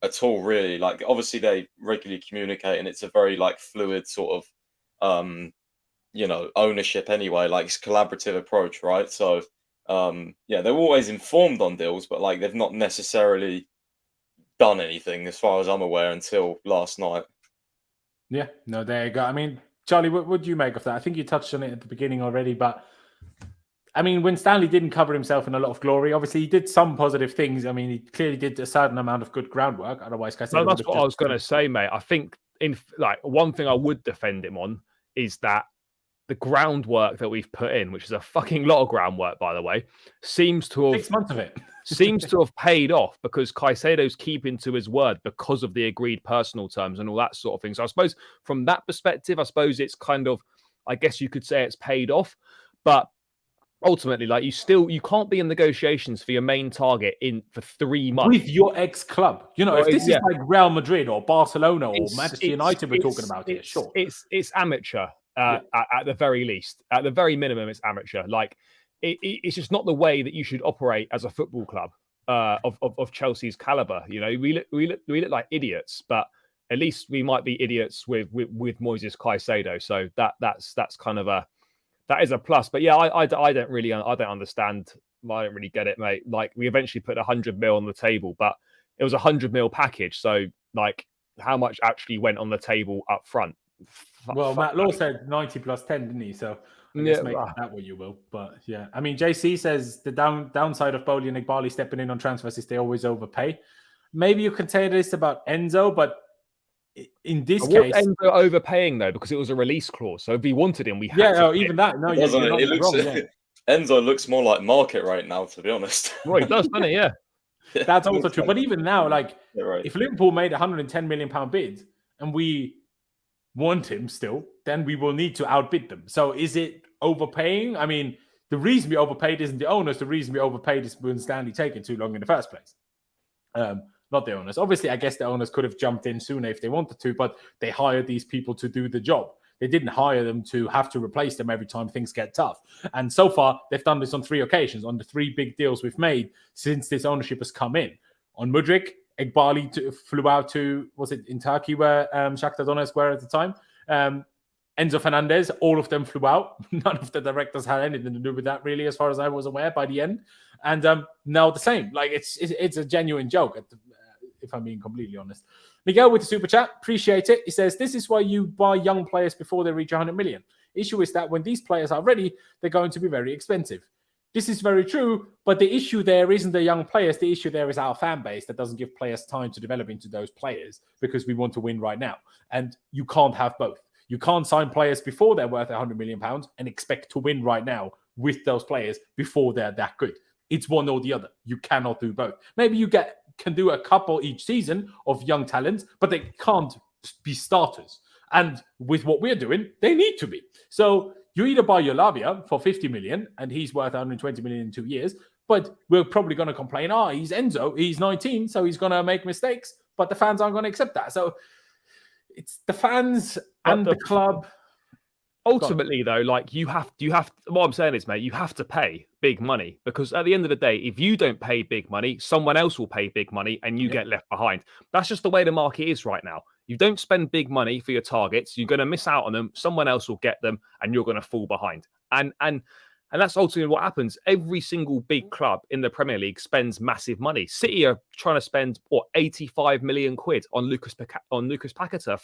at all really. Like obviously they regularly communicate, and it's a very like fluid sort of ownership anyway. Like it's a collaborative approach, right? So yeah, they're always informed on deals, but like they've not necessarily done anything as far as I'm aware until last night. Yeah, no, there you go. I mean, Charlie, what do you make of that? I think you touched on it at the beginning already, but I mean, Winstanley didn't cover himself in a lot of glory. Obviously, he did some positive things. I mean, he clearly did a certain amount of good groundwork. Otherwise, that's what I was going to say, mate. I think one thing I would defend him on is that the groundwork that we've put in, which is a fucking lot of groundwork, by the way, seems to have 6 months of it seems to have paid off, because Caicedo's keeping to his word because of the agreed personal terms and all that sort of thing. So I suppose from that perspective, it's kind of, I guess you could say it's paid off. But ultimately, like you can't be in negotiations for your main target for 3 months with your ex-club. You know, if this is like Real Madrid or Barcelona or Manchester United we're talking about here, sure. It's amateur at the very least. At the very minimum, it's amateur. Like, it's just not the way that you should operate as a football club of Chelsea's caliber. You know, we look like idiots, but at least we might be idiots with Moises Caicedo. So that's kind of that is a plus. But yeah, I don't understand. I don't really get it, mate. Like, we eventually put 100 mil on the table, but it was 100 mil package. So, like, how much actually went on the table up front? Well, Matt Law said 90 plus 10, didn't he? So I guess make that what you will. But yeah, I mean, JC says the downside of Boehly and Igbali stepping in on transfers is they always overpay. Maybe you can say this about Enzo, but in this case, Enzo overpaying though, because it was a release clause. So if we wanted him, we had to. Even that. No, Enzo looks more like market right now, to be honest. Well, he does, doesn't he? Yeah. That's also true. But even now, like, if Liverpool made a £110 million bid and we want him still, then we will need to outbid them. So is it overpaying? I mean, the reason we overpaid isn't the owners. The reason we overpaid is Winstanley taking too long in the first place. Not the owners. Obviously, I guess the owners could have jumped in sooner if they wanted to, but they hired these people to do the job. They didn't hire them to have to replace them every time things get tough. And so far, they've done this on 3 occasions, on the 3 big deals we've made since this ownership has come in. On Mudryk, Igbali flew out to, was it in Turkey where Shakhtar Donetsk were at the time? Enzo Fernandez, all of them flew out. None of the directors had anything to do with that, really, as far as I was aware by the end. And now the same. Like, it's a genuine joke, if I'm being completely honest. Miguel with the super chat, appreciate it. He says, this is why you buy young players before they reach 100 million. Issue is that when these players are ready, they're going to be very expensive. This is very true, but the issue there isn't the young players. The issue there is our fan base that doesn't give players time to develop into those players because we want to win right now. And you can't have both. You can't sign players before they're worth £100 million and expect to win right now with those players before they're that good. It's one or the other. You cannot do both. Maybe you can do a couple each season of young talents, but they can't be starters. And with what we're doing, they need to be. So you either buy Yolavia for 50 million and he's worth 120 million in 2 years, but we're probably going to complain, he's Enzo, he's 19, so he's going to make mistakes, but the fans aren't going to accept that. So it's the fans and the club. Ultimately, though, like you have what I'm saying is, mate, you have to pay big money, because at the end of the day, if you don't pay big money, someone else will pay big money and you get left behind. That's just the way the market is right now. You don't spend big money for your targets, you're going to miss out on them. Someone else will get them and you're going to fall behind. And that's ultimately what happens. Every single big club in the Premier League spends massive money. City are trying to spend 85 million quid on Lucas Paqueta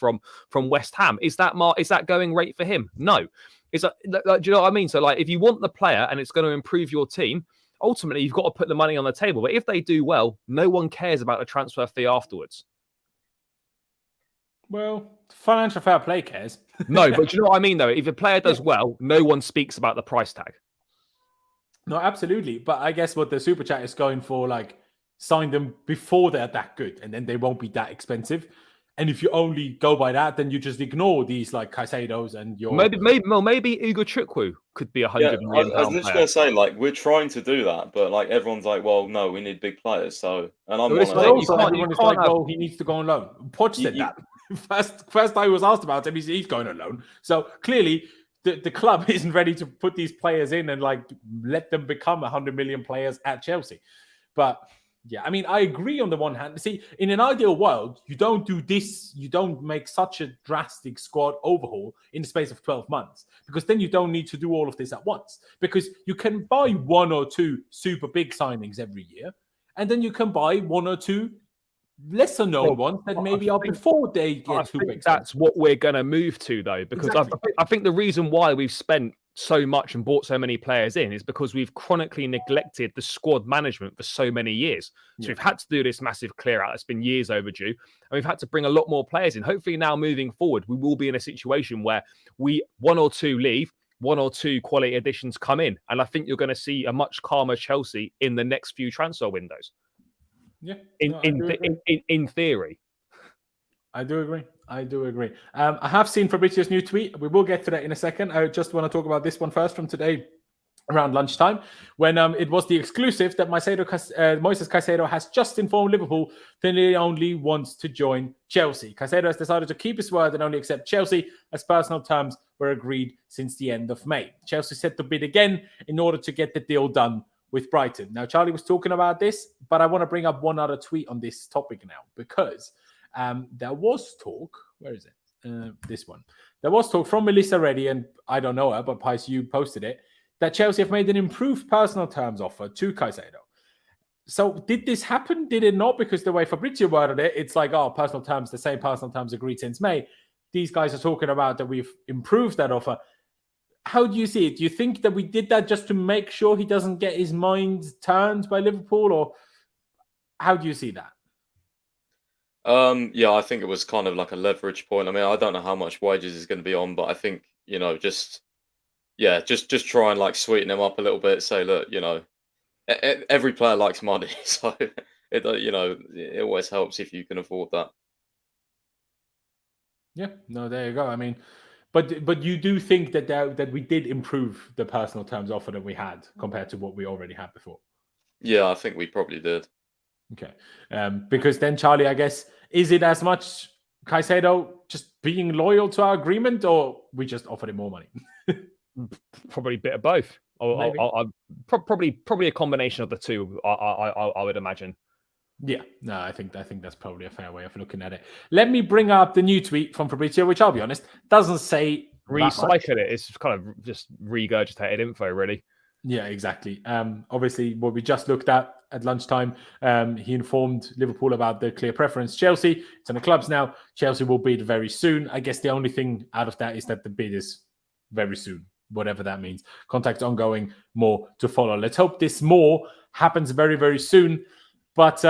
from West Ham. Is that going rate for him? No. Is that, do you know what I mean? So, like, if you want the player and it's going to improve your team, ultimately you've got to put the money on the table. But if they do well, no one cares about the transfer fee afterwards. Well, financial fair play cares. No, but do you know what I mean, though? If a player does well, no one speaks about the price tag. No, absolutely. But I guess what the super chat is going for, like, sign them before they're that good, and then they won't be that expensive. And if you only go by that, then you just ignore these like Caicedos and your maybe Ugochukwu could be 100 million. I was literally going to say, like, we're trying to do that, but like everyone's like, well, no, we need big players. So, and I'm he needs to go on loan. Poch said that first time he was asked about him, he's going on loan. So clearly, the club isn't ready to put these players in and like let them become 100 million players at Chelsea. But yeah, I mean, I agree on the one hand. See, in an ideal world, you don't do this. You don't make such a drastic squad overhaul in the space of 12 months, because then you don't need to do all of this at once, because you can buy 1 or 2 super big signings every year. And then you can buy 1 or 2 lesser known ones that maybe are before they get too big. That's what we're going to move to, though, because I think the reason why we've spent so much and brought so many players in is because we've chronically neglected the squad management for so many years. So we've had to do this massive clear out. It's been years overdue, and we've had to bring a lot more players in. Hopefully now moving forward, we will be in a situation where 1 or 2 leave, 1 or 2 quality additions come in. And I think you're going to see a much calmer Chelsea in the next few transfer windows. Yeah, in theory. I do agree. I have seen Fabrizio's new tweet. We will get to that in a second. I just want to talk about this one first from today. around lunchtime, when it was the exclusive that Moises Caicedo has just informed Liverpool that he only wants to join Chelsea. Caicedo has decided to keep his word and only accept Chelsea, as personal terms were agreed since the end of May. Chelsea set to bid again in order to get the deal done with Brighton. Now, Charlie was talking about this, but I want to bring up one other tweet on this topic now, because there was talk. Where is it? This one. There was talk from Melissa Reddy, and I don't know her, but Pice, you posted it, that Chelsea have made an improved personal terms offer to Caicedo. So did this happen? Did it not? Because the way Fabrizio worded it, it's like, oh, personal terms, the same personal terms agreed since May. These guys are talking about that we've improved that offer. How do you see it? Do you think that we did that just to make sure he doesn't get his mind turned by Liverpool, or how do you see that? Yeah, I think it was kind of like a leverage point. I mean, I don't know how much wages is going to be on, but I think, just try and like sweeten him up a little bit. Say, look, every player likes money, so it always helps if you can afford that. Yeah, no, there you go. I mean, but you do think that we did improve the personal terms offer that we had compared to what we already had before? Yeah, I think we probably did. Okay, because then, Charlie, I guess, is it as much Caicedo just being loyal to our agreement, or we just offered him more money? Probably a bit of both. Probably a combination of the two. I would imagine. Yeah, no, I think that's probably a fair way of looking at it. Let me bring up the new tweet from Fabrizio, which I'll be honest doesn't say recycle it. It's kind of just regurgitated info, really. Yeah, exactly. Obviously, what we just looked at lunchtime, he informed Liverpool about the clear preference. Chelsea, it's on the clubs now. Chelsea will bid very soon. I guess the only thing out of that is that the bid is very soon, whatever that means. Contacts ongoing, more to follow. Let's hope this more happens very, very soon. But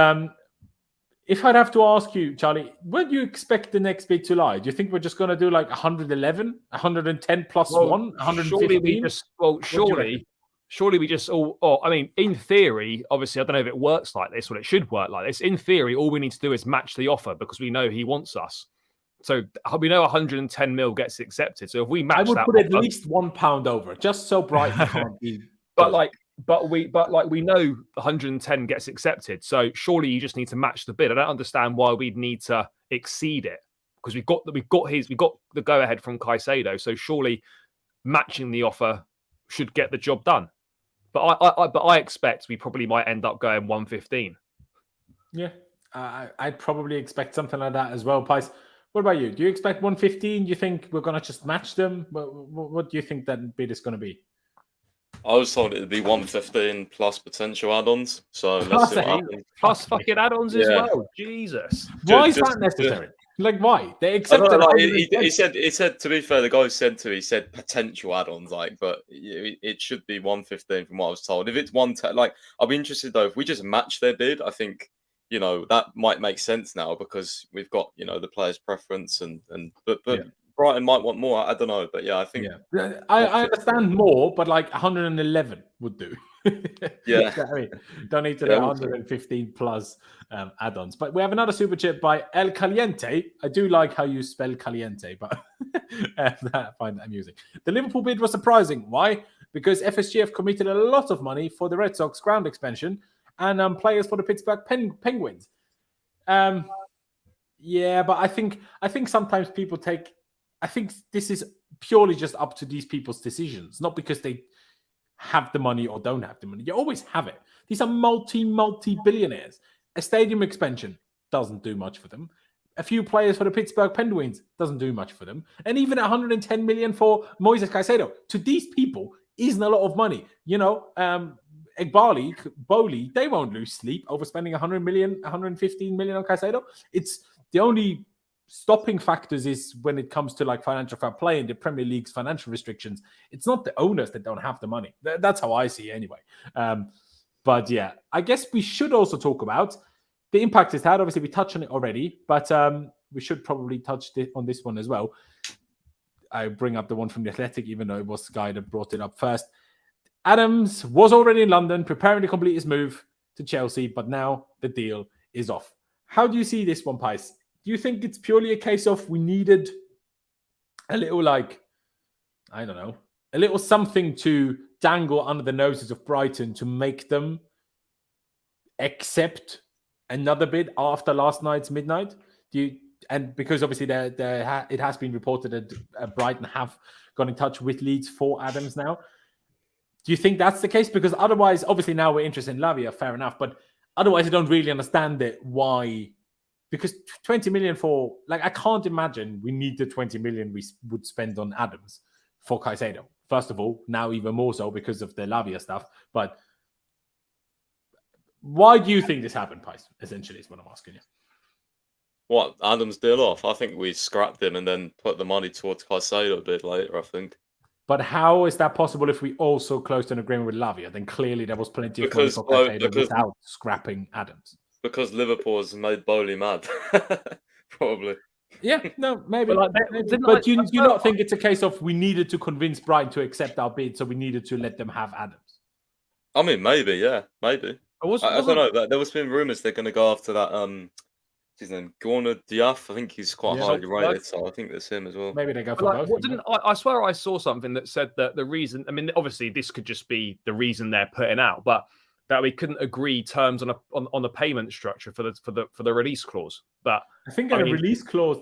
if I'd have to ask you, Charlie, where do you expect the next bid to lie? Do you think we're just going to do like 111, 110 plus 1, 115? Surely we just I mean, in theory, obviously, I don't know if it works like this or it should work like this. In theory, all we need to do is match the offer because we know he wants us. So we know 110 mil gets accepted. So if we match that, I would put at least £1 over, just so Brighton can't be. But we know 110 gets accepted. So surely you just need to match the bid. I don't understand why we'd need to exceed it because we've got the go ahead from Caicedo. So surely matching the offer should get the job done. But I expect we probably might end up going 115. Yeah, I'd probably expect something like that as well, Pice. What about you? Do you expect 115? Do you think we're going to just match them? What do you think that bid is going to be? I was told it would be 115 plus potential add-ons. So let's see what happens. Plus fucking add-ons as well. Jesus. Why is that necessary? Like, why? They accepted. He said, to be fair, the guy he said potential add-ons, but it should be 115 from what I was told. If it's 110, I'll be interested though, if we just match their bid, I think, that might make sense now because we've got, the player's preference but yeah. Brighton might want more. I don't know, but yeah, I think. Yeah. I understand more, but 111 would do. Yeah. I mean, don't need to do 115 plus add-ons. But we have another super chat by El Caliente. I do like how you spell Caliente, but I find that amusing. The Liverpool bid was surprising. Why? Because FSG have committed a lot of money for the Red Sox ground expansion and players for the Pittsburgh Penguins. Yeah, but I think sometimes people take. I think this is purely just up to these people's decisions, not because they have the money or don't have the money. You always have it. These are multi-billionaires. A stadium expansion doesn't do much for them. A few players for the Pittsburgh Penguins doesn't do much for them. And even 110 million for Moises Caicedo, to these people, isn't a lot of money. Boehly, they won't lose sleep over spending 100 million, 115 million on Caicedo. It's the only stopping factors is when it comes to financial fair play and the Premier League's financial restrictions. It's not the owners that don't have the money. That's how I see it anyway. But yeah, I guess we should also talk about the impact it's had. Obviously, we touched on it already, but we should probably touch on this one as well. I bring up the one from The Athletic, even though it was the guy that brought it up first. Adams was already in London, preparing to complete his move to Chelsea, but now the deal is off. How do you see this one, Pice? Do you think it's purely a case of we needed a little, I don't know, something to dangle under the noses of Brighton to make them accept another bid after last night's midnight? And because obviously it has been reported that Brighton have got in touch with Leeds for Adams now. Do you think that's the case? Because otherwise, obviously now we're interested in Lavia, fair enough. But otherwise, I don't really understand it. Why? Because 20 million for, like, I can't imagine we need the 20 million we would spend on Adams for Caicedo. First of all, now even more so because of the Lavia stuff. But why do you think this happened, Pais? Essentially, is what I'm asking you. What, Adams deal off? I think we scrapped him and then put the money towards Caicedo a bit later, I think. But how is that possible if we also closed an agreement with Lavia? Then clearly there was plenty of money for Caicedo without scrapping Adams. Because Liverpool has made Boehly mad. Probably. Yeah, no, maybe. But do you not think it's a case of we needed to convince Brighton to accept our bid, so we needed to let them have Adams? I mean, maybe, yeah, maybe. I don't know. There was been rumours they're going to go after that. His name, Gorna Diaf. I think he's quite highly rated, so I think that's him as well. Maybe they go for both. I swear I saw something that said that the reason, I mean, obviously this could just be the reason they're putting out, but that we couldn't agree terms on a payment structure for the release clause. But I think in a release clause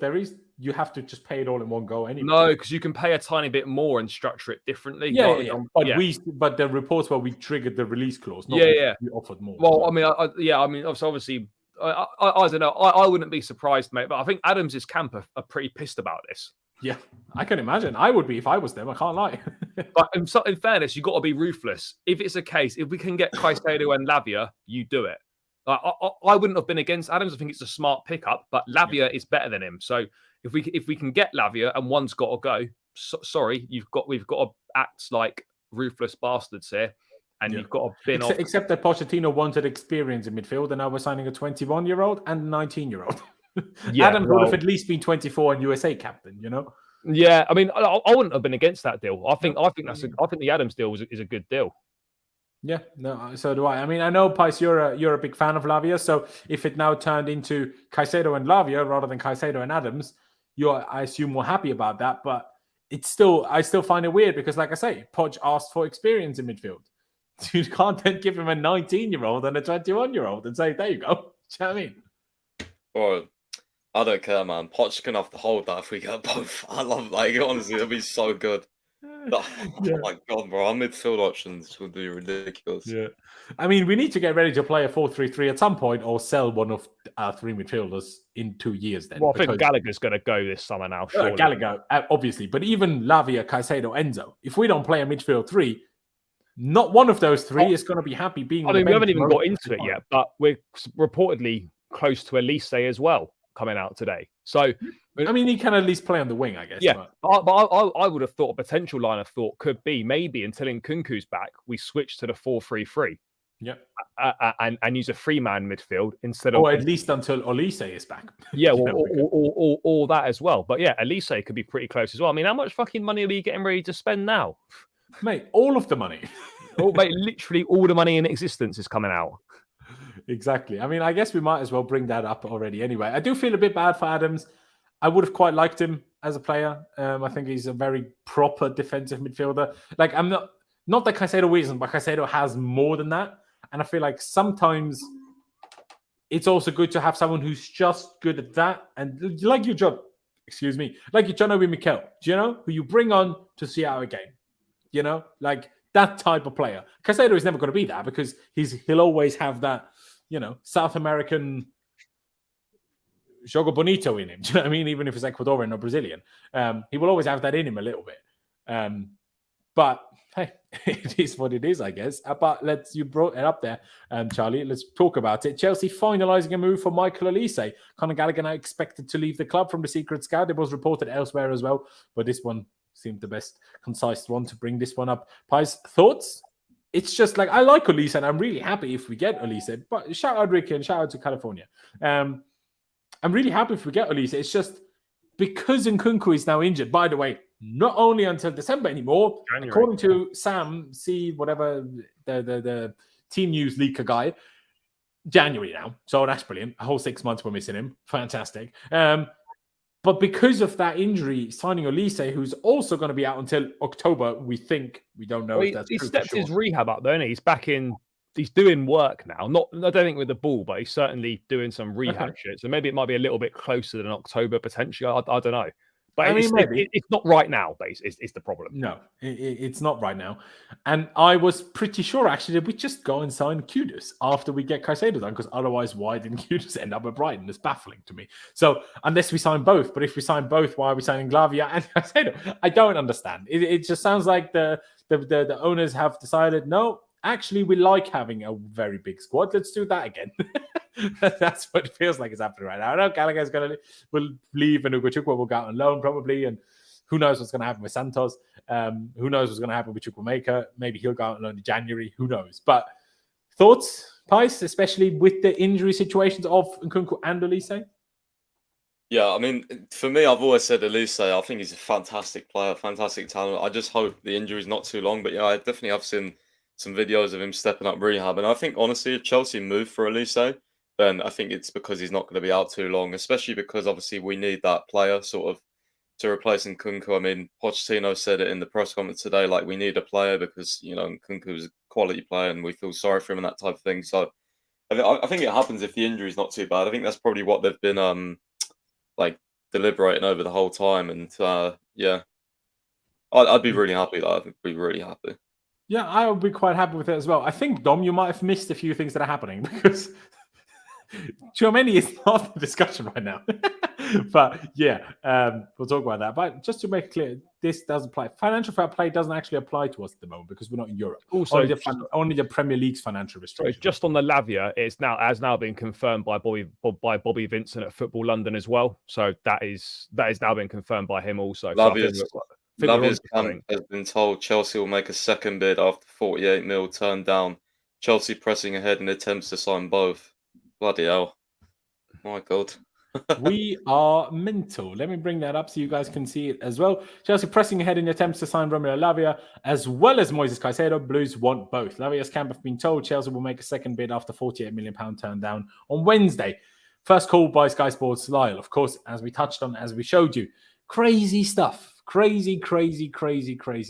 you have to just pay it all in one go anyway. No, because you can pay a tiny bit more and structure it differently. Yeah. But the reports where we triggered the release clause. We offered more. Well, I mean, obviously. I don't know. I wouldn't be surprised, mate. But I think Adams' camp are pretty pissed about this. Yeah, I can imagine. I would be if I was them. I can't lie. But in fairness, you've got to be ruthless. If it's a case, if we can get Caicedo and Lavia, you do it. I wouldn't have been against Adams. I think it's a smart pickup, but Lavia is better than him. So if we can get Lavia and one's got to go, sorry, we've got to act like ruthless bastards here. And you've got to bin off. Except that Pochettino wanted experience in midfield, and now we're signing a 21-year-old and a 19-year-old. Adams would have at least been 24 and USA captain, you know? Yeah, I mean, I wouldn't have been against that deal. I think the Adams deal is a good deal. Yeah, no, so do I. I mean, I know, Pais, you're a big fan of Lavia, so if it now turned into Caicedo and Lavia rather than Caicedo and Adams, I assume, more happy about that. But I still find it weird because, like I say, Poch asked for experience in midfield. You can't then give him a 19-year-old and a 21-year-old and say, there you go. Do you know what I mean? Well, I don't care, man. Poch can have to hold that if we get both. I love, honestly, it'll be so good. Oh my God, bro. Our midfield options would be ridiculous. Yeah. I mean, we need to get ready to play a 4-3-3 at some point or sell one of our three midfielders in 2 years then. Well, I think Gallagher's going to go this summer now, surely. Gallagher, obviously. But even Lavia, Caicedo, Enzo, if we don't play a midfield three, not one of those three is going to be happy being. I mean, we haven't even got into it yet, but we're reportedly close to Elise as well coming out today. So, I mean, he can at least play on the wing, I guess. Yeah, but I would have thought a potential line of thought could be maybe until Nkunku's back, we switch to the 4-3-3. Yeah, and use a three-man midfield instead of, or at least until Elise is back. Yeah, or that as well. But yeah, Elise could be pretty close as well. I mean, how much fucking money are we getting ready to spend now? Mate, all of the money. Mate, literally all the money in existence is coming out. Exactly. I mean, I guess we might as well bring that up already anyway. I do feel a bit bad for Adams. I would have quite liked him as a player. I think he's a very proper defensive midfielder. Like, I'm not that Caicedo isn't, but Caicedo has more than that. And I feel like sometimes it's also good to have someone who's just good at that. And like your job, like your John Obi Mikel, do you know, who you bring on to see out a game. You know, like that type of player. Caicedo is never going to be that because he'll always have that, you know, South American Jogo Bonito in him. Do you know what I mean? Even if it's Ecuadorian or Brazilian, he will always have that in him a little bit. But hey, it is what it is, I guess. But you brought it up there, Charlie. Let's talk about it. Chelsea finalising a move for Michael Olise. Conor Gallagher now expected to leave the club from the secret scout. It was reported elsewhere as well, but this one seemed the best concise one to bring this one up. Pais, thoughts? It's just like, I like Olise and I'm really happy if we get Olise, but shout out Ricky and shout out to California. I'm really happy if we get Olise. It's just because Nkunku is now injured, by the way, not only until December anymore, January. According to Sam, whatever the team news leaker guy, January now. So that's brilliant. A whole 6 months we're missing him. Fantastic. But because of that injury, signing Elise, who's also going to be out until October, we think, we don't know if that's he true stepped for sure. his rehab up, though, and he's back in. He's doing work now. Not, I don't think with the ball, but he's certainly doing some rehab shit. So maybe it might be a little bit closer than October potentially. I don't know. But I mean, maybe. It's not right now, is the problem. No, it's not right now. And I was pretty sure, actually, that we just go and sign Kudus after we get Caicedo done, because otherwise, why didn't Kudus end up at Brighton? It's baffling to me. So, unless we sign both, but if we sign both, why are we signing Glavia and Caicedo? I don't understand. It just sounds like the owners have decided, no, actually, we like having a very big squad. Let's do that again. That's what it feels like is happening right now. I know Gallagher's will leave and Ugochukwu will go out on loan probably, and who knows what's going to happen with Santos. Who knows what's going to happen with Chukwuemeka. Maybe he'll go out on loan in January. Who knows? But thoughts, Pais, especially with the injury situations of Nkunku and Elise? Yeah, I mean, for me, I've always said Elise. I think he's a fantastic player, fantastic talent. I just hope the injury is not too long. But yeah, I definitely have seen some videos of him stepping up rehab. And I think, honestly, if Chelsea move for Elise, then I think it's because he's not going to be out too long, especially because obviously we need that player sort of to replace Nkunku. I mean, Pochettino said it in the press conference today, like we need a player because, you know, Nkunku is a quality player and we feel sorry for him and that type of thing. So I think it happens if the injury is not too bad. I think that's probably what they've been like deliberating over the whole time. And yeah, I'd be really happy. I'd be really happy. Yeah, I would be quite happy with it as well. I think, Dom, you might have missed a few things that are happening because Tchouameni is not the discussion right now. But yeah, we'll talk about that. But just to make it clear, this does apply. Financial fair play doesn't actually apply to us at the moment because we're not in Europe. Also, only the Premier League's financial restrictions. Just on the Lavia, has now been confirmed by Bobby Vincent at Football London as well. So that is now been confirmed by him also. Lavia's camp has been told Chelsea will make a second bid after 48 mil turned down. Chelsea pressing ahead in attempts to sign both. Bloody hell. My God. We are mental. Let me bring that up so you guys can see it as well. Chelsea pressing ahead in attempts to sign Romelu Lavia as well as Moises Caicedo. Blues want both. Lavia's camp have been told Chelsea will make a second bid after £48 million turned down on Wednesday. First call by Sky Sports Lyle. Of course, as we touched on, as we showed you. Crazy stuff. Crazy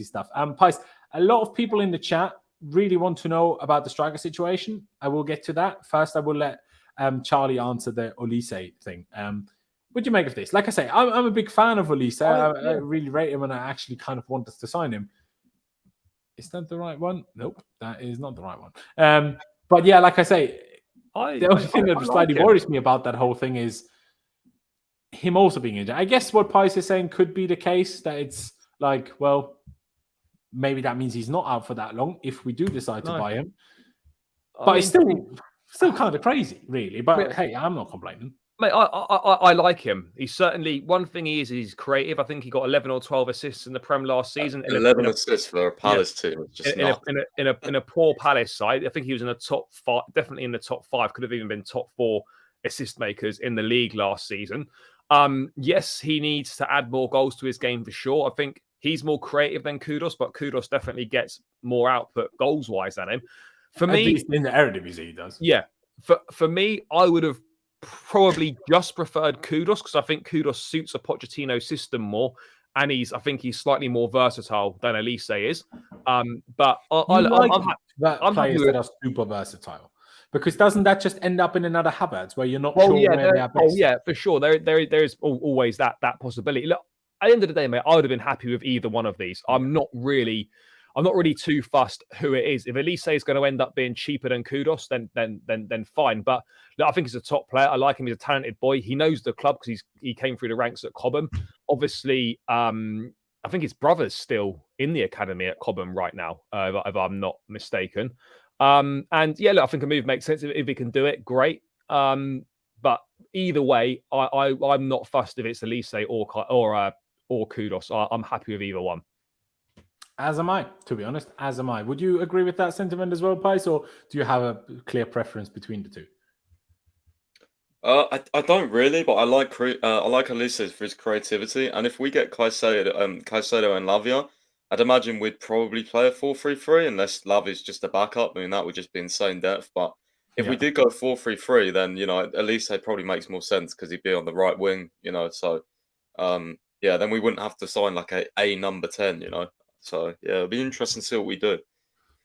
stuff. Pais, a lot of people in the chat really want to know about the striker situation. I will get to that. First, I will let Charlie answer the Olise thing. What do you make of this? Like I say, I'm a big fan of Olise. I really rate him and I actually kind of want us to sign him. Is that the right one? Nope, that is not the right one. But yeah, like I say, the only thing that slightly worries me about that whole thing is him also being injured. I guess what Pais is saying could be the case, that it's like, well, maybe that means he's not out for that long if we do decide to buy him. But it's still kind of crazy, really. But hey, I'm not complaining. Mate, I like him. He's certainly, one thing he's creative. I think he got 11 or 12 assists in the Prem last season. 11 assists for a Palace team. In a poor Palace side. I think he was in the top 5, definitely in the top 5, could have even been top 4 assist makers in the league last season. Yes, he needs to add more goals to his game for sure. I think he's more creative than Kudus, but Kudus definitely gets more output goals-wise than him. For me, at least in the Eredivisie, he does. Yeah. For me, I would have probably just preferred Kudus because I think Kudus suits a Pochettino system more. And I think he's slightly more versatile than Elise is. But I'm happy that are super versatile. Because doesn't that just end up in another Havertz where you're not sure where they are best? Oh, yeah, for sure. There is always that possibility. Look, at the end of the day, mate, I would have been happy with either one of these. I'm not really too fussed who it is. If Elise is going to end up being cheaper than Kudus, then fine. But look, I think he's a top player. I like him. He's a talented boy. He knows the club because he came through the ranks at Cobham. Obviously, I think his brother's still in the academy at Cobham right now, if I'm not mistaken. And yeah, look, I think a move makes sense if he can do it. Great. But either way, I'm not fussed if it's Elise or Kudus. I'm happy with either one. As am I, to be honest. As am I. Would you agree with that sentiment as well, Pais, or do you have a clear preference between the two? I don't really, but I like Elise for his creativity. And if we get Caicedo and Lavia, I'd imagine we'd probably play a 4-3-3 unless Lavia's just a backup. I mean, that would just be insane depth. But if we did go 4-3-3, then Elise probably makes more sense because he'd be on the right wing. So yeah, then we wouldn't have to sign like a number 10, you know. So yeah, it'll be interesting to see what we do.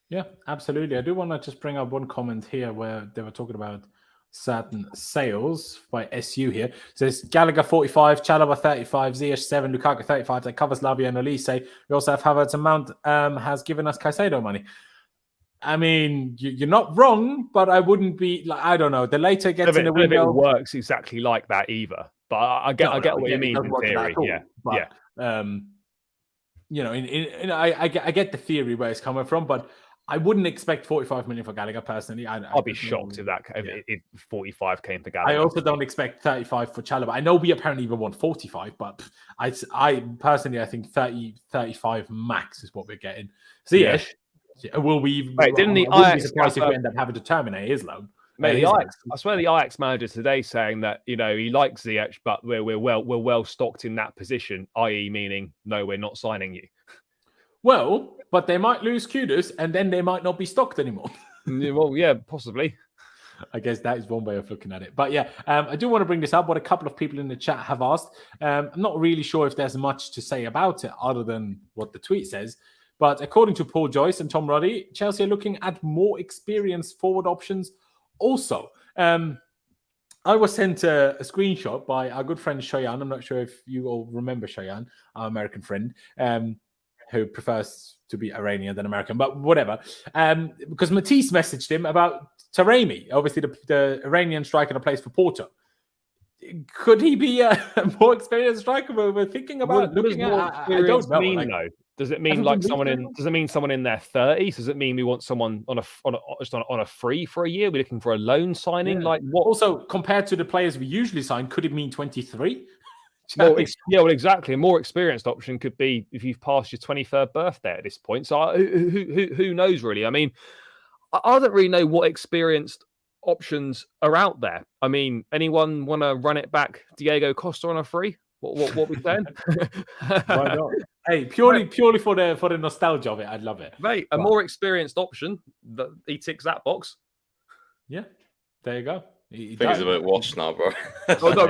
Yeah, absolutely. I do want to just bring up one comment here where they were talking about certain sales by SU here. It says Gallagher 45, Chalobah 35, Ziyech 7, Lukaku 35. That covers Lavia and Elise. We also have Havertz and Mount has given us Caicedo money. I mean, you're not wrong, but I wouldn't be like, I don't know. The later it gets in the window, it works exactly like that either. But I get what you mean in theory. Yeah, but, you know, I get the theory where it's coming from, but I wouldn't expect 45 million for Gallagher personally. I'd be shocked if 45 came for Gallagher. I also don't expect 35 for Chalobah. I know we apparently even want 45, but I personally I think 35 max is what we're getting. So yeah, will we? Wait, didn't the Ajax be surprised if we end up having to terminate his loan? Mate, I swear the Ajax manager today saying that, you know, he likes Ziyech, but we're well stocked in that position, i.e. meaning no, we're not signing you. Well, but they might lose Kudus and then they might not be stocked anymore. Well, yeah, possibly. I guess that is one way of looking at it. But yeah, I do want to bring this up. What a couple of people in the chat have asked. I'm not really sure if there's much to say about it other than what the tweet says. But according to Paul Joyce and Tom Roddy, Chelsea are looking at more experienced forward options. Also, I was sent a screenshot by our good friend Shayan. I'm not sure if you all remember Shayan, our American friend, who prefers to be Iranian than American, but whatever. Because Matisse messaged him about Taremi, obviously the Iranian striker that plays for Porto. Could he be a more experienced striker? We're thinking about looking at. I don't know. Mean, though? Does it mean like someone in? Does it mean someone in their 30s? Does it mean we want someone on a free for a year? We're looking for a loan signing. Yeah. Like what? Also, compared to the players we usually sign, could it mean 23? Well, well, exactly. A more experienced option could be if you've passed your 23rd birthday at this point. So who knows really? I mean, I don't really know what experienced options are out there. I mean, anyone want to run it back Diego Costa on a free? What we saying? Why not? Hey, purely for the nostalgia of it, I'd love it. Mate, a more experienced option that he ticks that box. Yeah, there you go. I think he's a bit washed now, bro. Oh, no,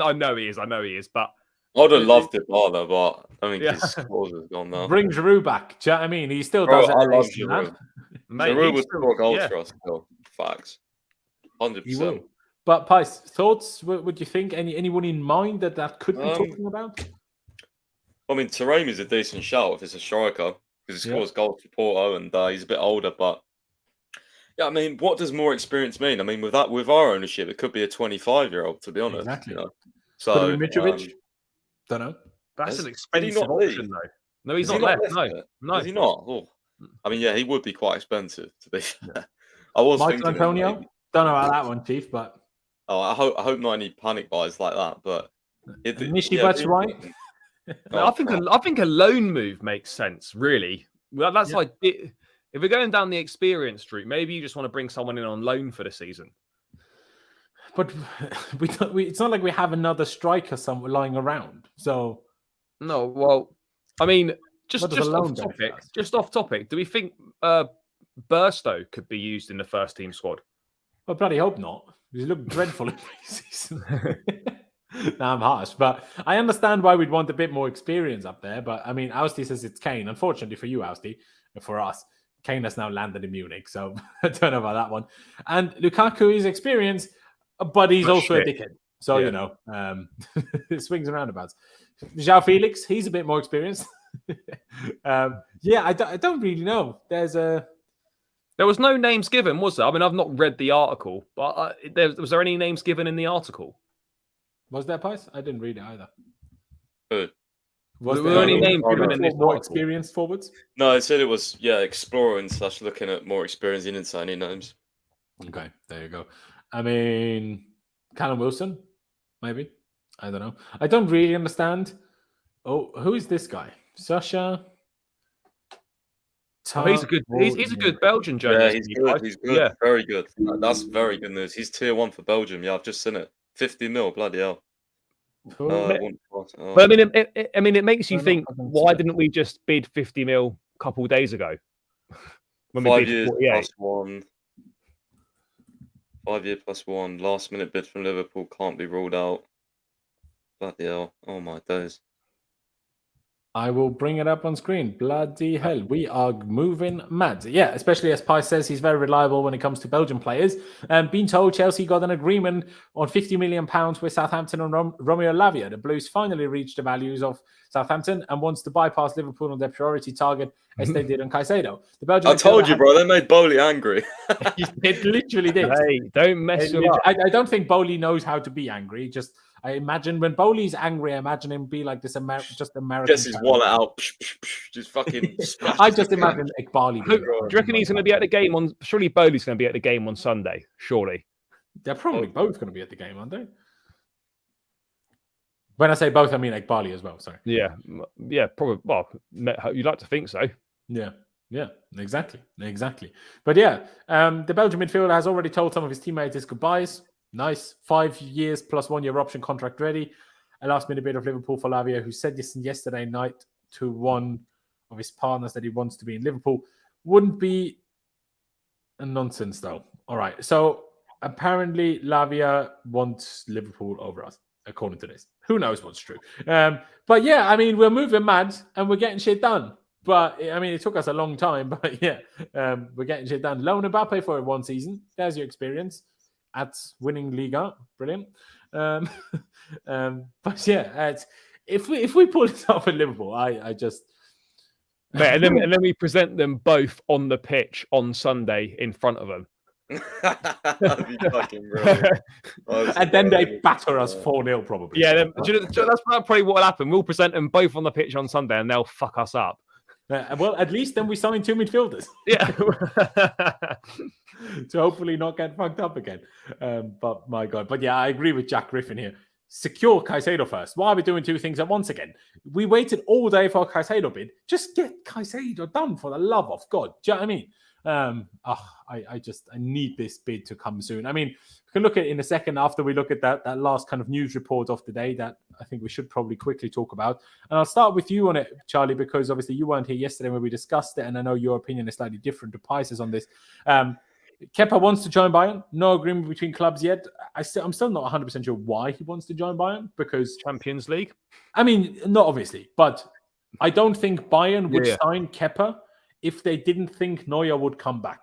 I know he is, but I'd have loved it, Barlow, but I think his scores has gone now. Bring Giroud back. Do you know what I mean? He still does it. I love Giroud. Giroud would score goals for us still. Facts. 100%. He will. But Pice, thoughts? What would you think? Anyone in mind that could be talking about? I mean, Taremi's a decent shout if it's a striker because he scores goals for Porto and he's a bit older. But yeah, I mean, what does more experience mean? I mean, with our ownership, it could be a 25-year-old, to be honest. Exactly. You know? So Mitrovic? Don't know. That's an expensive option, though. No, he's not left. No, is he not? Oh. I mean, yeah, he would be quite expensive, to be fair. I was thinking Antonio. Don't know about that one, Chief, but I hope not any panic buys like that. But Nishibat's right. No, I think a loan move makes sense. Really, well, that's like if we're going down the experience route, maybe you just want to bring someone in on loan for the season. But it's not like we have another striker somewhere lying around. So no, well, I mean, just off topic. Do we think Burstow could be used in the first team squad? I bloody hope not. He looked dreadful in pre-season. Now I'm harsh, but I understand why we'd want a bit more experience up there. But I mean, Ousty says it's Kane. Unfortunately for you, Ousty, for us, Kane has now landed in Munich, so I don't know about that one. And Lukaku is experienced, but he's also a dickhead. So you know, it swings and roundabouts. João Felix, he's a bit more experienced. I don't really know. There was no names given, was there? I mean, I've not read the article, but was there any names given in the article? Was there, Pice? I didn't read it either. Was there any names given in this more experienced forwards? No, it said it was exploring / looking at more experience. He didn't say any names. Okay, there you go. I mean, Callum Wilson, maybe. I don't know. I don't really understand. Oh, who is this guy? Sasha. Oh, he's a good Belgian journalist. Yeah, he's good. Yeah. Very good. That's very good news. He's tier 1 for Belgium. Yeah, I've just seen it. 50 mil, bloody hell. But I mean, it makes you think. Why didn't we just bid 50 mil a couple of days ago? When 5 years plus 1. 5 year plus 1. Last minute bid from Liverpool can't be ruled out. Bloody hell. Oh my days. I will bring it up on screen. Bloody hell, we are moving mad. Yeah, especially as Pi says, he's very reliable when it comes to Belgian players. Being told Chelsea got an agreement on £50 million with Southampton and Romeo Lavia. The Blues finally reached the values of Southampton and wants to bypass Liverpool on their priority target as they did on Caicedo. The Belgian I told you, bro, they made Boehly angry. It literally did. Hey, don't mess him up. I don't think Boehly knows how to be angry. Just I imagine when Boehly's angry, I imagine him be like this just American. Gets his wallet out, just fucking. I just imagine Iqbali. Do you reckon he's going to be at the game on? Surely Boehly's going to be at the game on Sunday. Surely they're probably both going to be at the game, aren't they? When I say both, I mean Iqbali as well. Sorry. Yeah, probably. Well, you'd like to think so. Yeah, exactly. But yeah, the Belgian midfielder has already told some of his teammates his goodbyes. Nice. 5 years plus 1 year option contract ready. A last minute bid of Liverpool for Lavia, who said this yesterday night to one of his partners that he wants to be in Liverpool. Wouldn't be a nonsense though. All right. So apparently Lavia wants Liverpool over us, according to this. Who knows what's true? But yeah, I mean, we're moving mad and we're getting shit done. But I mean, it took us a long time. But yeah, we're getting shit done. Loan Mbappe for 1 season. There's your experience at winning Liga. Brilliant. But yeah, if we pull this off in Liverpool, I just. Mate, and then we present them both on the pitch on Sunday in front of them. That'd be fucking brilliant. And then they batter us 4-0 probably. Yeah, that's probably what will happen. We'll present them both on the pitch on Sunday and they'll fuck us up. Well, at least then we sign 2 midfielders. Yeah. To hopefully not get fucked up again. But my God. But yeah, I agree with Jack Griffin here. Secure Caicedo first. Why are we doing 2 things at once again? We waited all day for a Caicedo bid. Just get Caicedo done, for the love of God. Do you know what I mean? I need this bid to come soon. I mean, we can look at it in a second after we look at that last kind of news report of the day that I think we should probably quickly talk about. And I'll start with you on it, Charlie, because obviously you weren't here yesterday when we discussed it, and I know your opinion is slightly different to Pice's on this. Kepa wants to join Bayern. No agreement between clubs yet. I'm still not 100% sure why he wants to join Bayern, because Champions League. I mean, not obviously, but I don't think Bayern would sign Kepa if they didn't think Neuer would come back.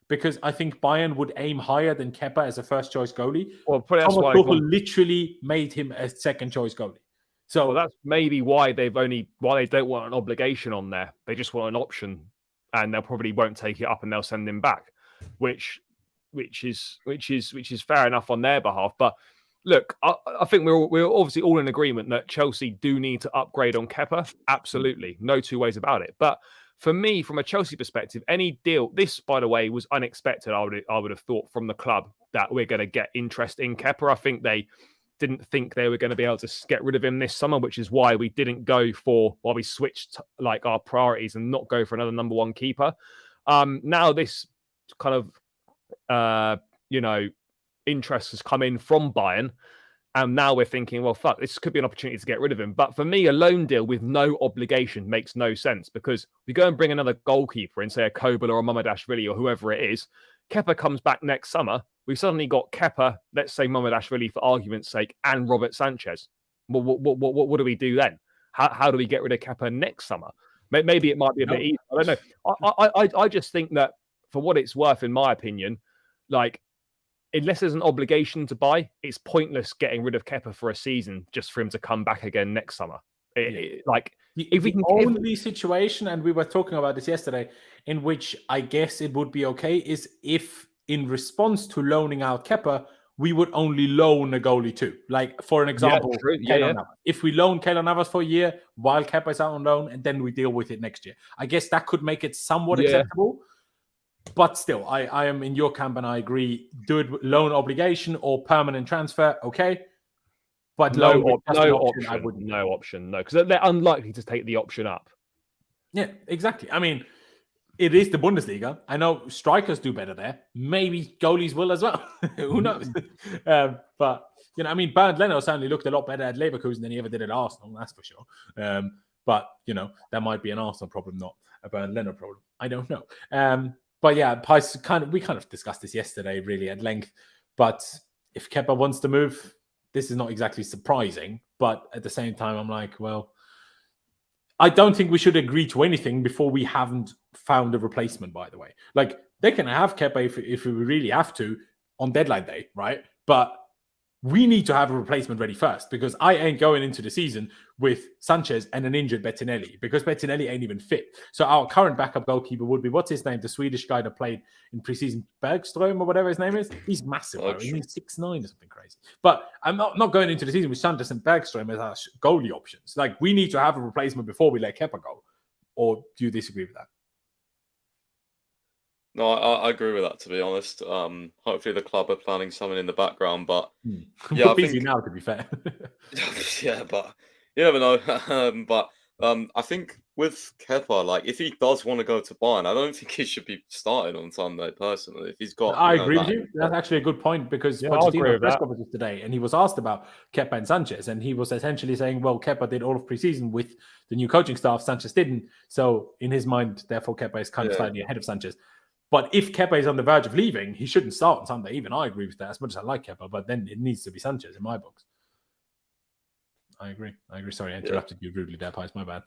Because I think Bayern would aim higher than Kepa as a first-choice goalie. Well, that's why literally made him a second-choice goalie. So that's maybe why they don't want an obligation on there. They just want an option, and they'll probably won't take it up, and they'll send him back, which is fair enough on their behalf. But look, I think we're obviously all in agreement that Chelsea do need to upgrade on Kepa. Absolutely, no 2 ways about it. But for me, from a Chelsea perspective, any deal, this, by the way, was unexpected. I would have thought from the club that we're going to get interest in Kepa. I think they didn't think they were going to be able to get rid of him this summer, which is why we didn't go for, while we switched like our priorities and not go for another number 1 keeper. Now this kind of, interest has come in from Bayern. And now we're thinking, well, fuck, this could be an opportunity to get rid of him. But for me, a loan deal with no obligation makes no sense, because we go and bring another goalkeeper in, say a Kobel or a Mamadashvili or whoever it is. Kepa comes back next summer. We've suddenly got Kepa, let's say Mamadashvili for argument's sake, and Robert Sanchez. What do we do then? How do we get rid of Kepa next summer? Maybe it might be a bit easier. I don't know. I just think that for what it's worth, in my opinion, like, unless there's an obligation to buy, it's pointless getting rid of Kepa for a season just for him to come back again next summer. If we can only situation, and we were talking about this yesterday, in which I guess it would be okay, is if in response to loaning out Kepa, we would only loan a goalie too. Like, for an example, if we loan Keylor Navas for a year while Kepa is out on loan, and then we deal with it next year. I guess that could make it somewhat acceptable. But still, I am in your camp, and I agree. Do it with loan obligation or permanent transfer, okay? But no option, because they're unlikely to take the option up. Yeah, exactly. I mean, it is the Bundesliga. I know strikers do better there. Maybe goalies will as well. Who knows? But I mean, Bernd Leno certainly looked a lot better at Leverkusen than he ever did at Arsenal. That's for sure. But that might be an Arsenal problem, not a Bernd Leno problem. I don't know. But yeah, we kind of discussed this yesterday really at length. But if Kepa wants to move, this is not exactly surprising. But at the same time, I'm like, well, I don't think we should agree to anything before we haven't found a replacement, by the way. Like, they can have Kepa if we really have to on deadline day, right? But we need to have a replacement ready first, because I ain't going into the season with Sanchez and an injured Bettinelli, because Bettinelli ain't even fit. So our current backup goalkeeper would be, what's his name? The Swedish guy that played in preseason, Bergström or whatever his name is. He's massive, bro. He's 6'9" or something crazy. But I'm not going into the season with Sanchez and Bergström as our goalie options. Like, we need to have a replacement before we let Kepa go. Or do you disagree with that? No, I agree with that, to be honest. Hopefully the club are planning something in the background, but yeah, we're busy now, to be fair. yeah, but you never know. I think with Kepa, like, if he does want to go to Bayern, I don't think he should be starting on Sunday, personally. If he's got, I agree with you. That's actually a good point, because Pochettino press conference today, and he was asked about Kepa and Sanchez, and he was essentially saying, well, Kepa did all of preseason with the new coaching staff, Sanchez didn't. So in his mind, therefore, Kepa is kind of slightly ahead of Sanchez. But if Kepa is on the verge of leaving, he shouldn't start on Sunday. Even I agree with that, as much as I like Kepa, but then it needs to be Sanchez in my books. I agree. Sorry, I interrupted you rudely there, Pies. My bad.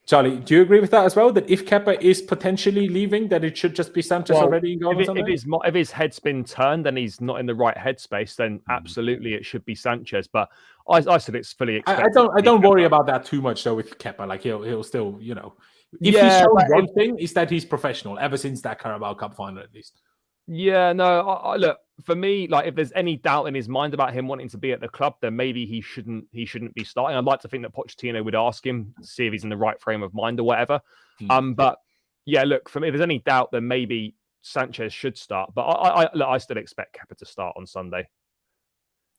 Charlie, do you agree with that as well? That if Kepa is potentially leaving, that it should just be Sanchez already in goal on Sunday? If his head's been turned and he's not in the right headspace, then absolutely it should be Sanchez. But I said it's fully expected. I don't worry about that too much though with Kepa. Like, he'll still, you know. If he's shown one thing, is that he's professional ever since that Carabao Cup final, at least. Yeah, no. Look, for me, like, if there's any doubt in his mind about him wanting to be at the club, then maybe he shouldn't be starting. I'd like to think that Pochettino would ask him to see if he's in the right frame of mind or whatever. But yeah, look, for me, if there's any doubt, then maybe Sanchez should start. But I still expect Kepa to start on Sunday.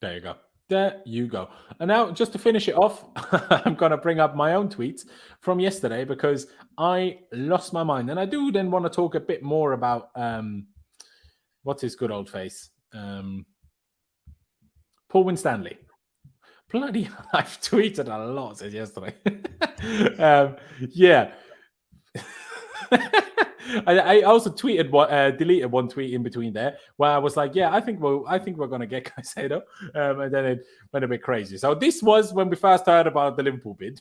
There you go. There you go. And now, just to finish it off, I'm going to bring up my own tweets from yesterday, because I lost my mind. And I do then want to talk a bit more about, what's his good old face? Paul Winstanley. Bloody, I've tweeted a lot since yesterday. Yeah. I also deleted one tweet in between there where I was like, yeah, I think we're going to get Caicedo. And then it went a bit crazy. So this was when we first heard about the Liverpool bid.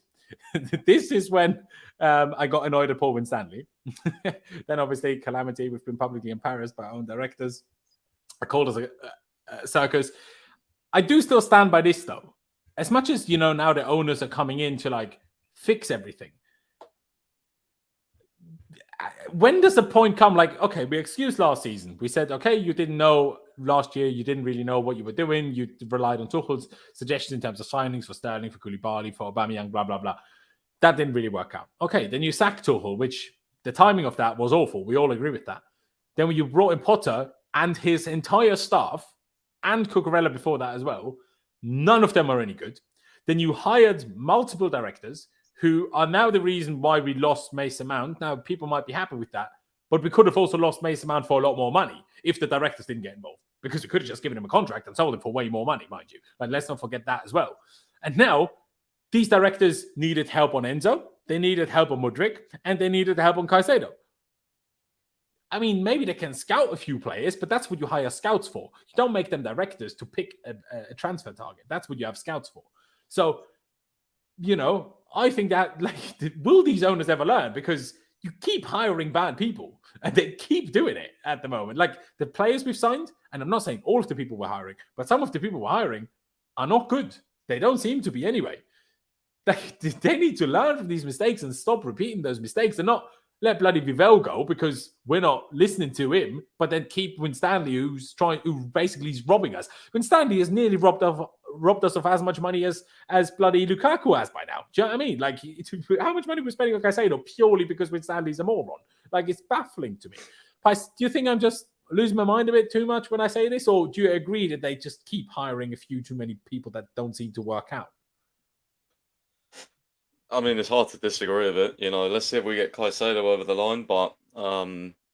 This is when I got annoyed at Paul Winstanley. Then obviously calamity. We've been publicly embarrassed by our own directors. I called us a circus. I do still stand by this though. As much as, you know, now the owners are coming in to like fix everything. When does the point come, like, okay, we excused last season. We said, okay, you didn't know last year. You didn't really know what you were doing. You relied on Tuchel's suggestions in terms of signings for Sterling, for Koulibaly, for Aubameyang, blah, blah, blah. That didn't really work out. Okay, then you sacked Tuchel, which the timing of that was awful. We all agree with that. Then when you brought in Potter and his entire staff, and Cucurella before that as well, none of them are any good. Then you hired multiple directors who are now the reason why we lost Mason Mount. Now, people might be happy with that, but we could have also lost Mason Mount for a lot more money if the directors didn't get involved, because we could have just given him a contract and sold him for way more money, mind you. Like, let's not forget that as well. And now, these directors needed help on Enzo, they needed help on Mudryk, and they needed help on Caicedo. I mean, maybe they can scout a few players, but that's what you hire scouts for. You don't make them directors to pick a transfer target. That's what you have scouts for. So, you know, I think that, like, will these owners ever learn? Because you keep hiring bad people, and they keep doing it at the moment. Like, the players we've signed, and I'm not saying all of the people we're hiring, but some of the people we're hiring are not good. They don't seem to be anyway. Like, they need to learn from these mistakes and stop repeating those mistakes, and not let bloody Vivell go because we're not listening to him, but then keep Winstanley, who basically is robbing us. Winstanley has nearly robbed us of as much money as bloody Lukaku has by now. Do you know what I mean? Like, how much money we're spending on Caicedo purely because Winstanley's a moron? Like, it's baffling to me. Do you think I'm just losing my mind a bit too much when I say this, or do you agree that they just keep hiring a few too many people that don't seem to work out? I mean, it's hard to disagree with it. You know, let's see if we get Caicedo over the line. But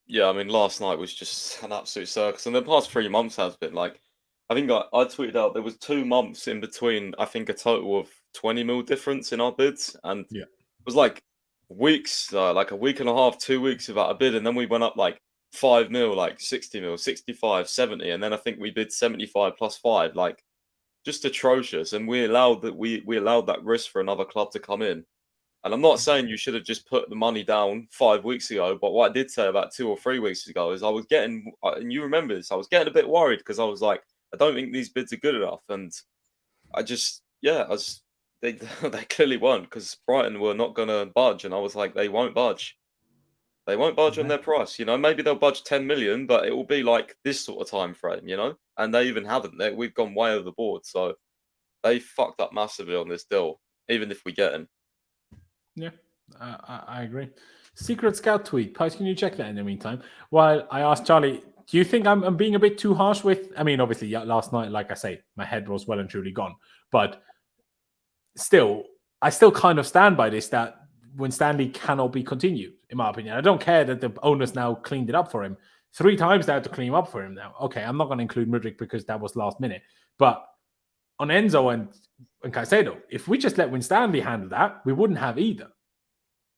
yeah, I mean, last night was just an absolute circus, and the past 3 months has been like, I think I tweeted out there was 2 months in between. I think a total of 20 mil difference in our bids, and it was like weeks, like a week and a half, 2 weeks without a bid, and then we went up like 5 mil, like 60 mil, 65, 70, and then I think we bid 75 plus 5, like. just atrocious, and we allowed that risk for another club to come in. And I'm not saying you should have just put the money down 5 weeks ago, but what I did say about 2 or 3 weeks ago is I was getting, and you remember this, I was getting a bit worried because I was like, I don't think these bids are good enough, and they clearly weren't, because Brighton were not going to budge, and I was like, they won't budge. They won't budge on their price. Maybe they'll budge 10 million, but it will be like this sort of time frame, and they even haven't. We've gone way over the board, so they fucked up massively on this deal, even if we get him. Yeah, I agree. Secret Scout tweet. Pys, can you check that in the meantime? While I asked Charlie, do you think I'm being a bit too harsh with... I mean, obviously, last night, like I say, my head was well and truly gone. But still, I still kind of stand by this, that Winstanley cannot be continued, in my opinion. I don't care that the owners now cleaned it up for him. 3 times they had to clean up for him now. Okay, I'm not going to include Mudryk because that was last minute. But on Enzo and Caicedo, if we just let Winstanley handle that, we wouldn't have either.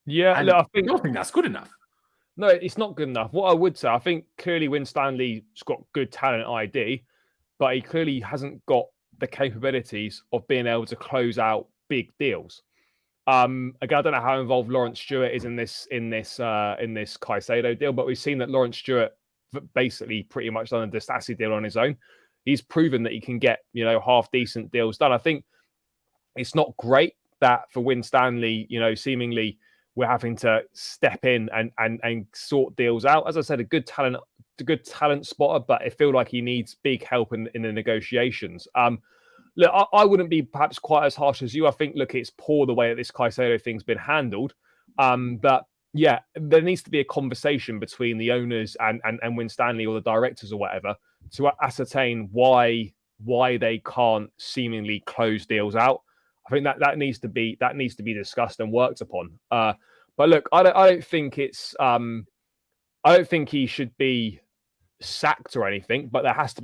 Yeah, look, I don't think that's good enough. No, it's not good enough. What I would say, I think clearly Winstanley's got good talent ID, but he clearly hasn't got the capabilities of being able to close out big deals. Again, I don't know how involved Laurenz Stewart is in this Caicedo deal, but we've seen that Laurenz Stewart basically pretty much done a Disasi deal on his own. He's proven that he can get, half decent deals done. I think it's not great that for Winstanley, seemingly we're having to step in and sort deals out. As I said, a good talent spotter, but I feel like he needs big help in the negotiations. Look, I wouldn't be perhaps quite as harsh as you. I think, look, it's poor the way that this Caicedo thing's been handled. But yeah, there needs to be a conversation between the owners and Winstanley or the directors or whatever to ascertain why they can't seemingly close deals out. I think that needs to be discussed and worked upon. But look, I don't think it's I don't think he should be sacked or anything. But there has to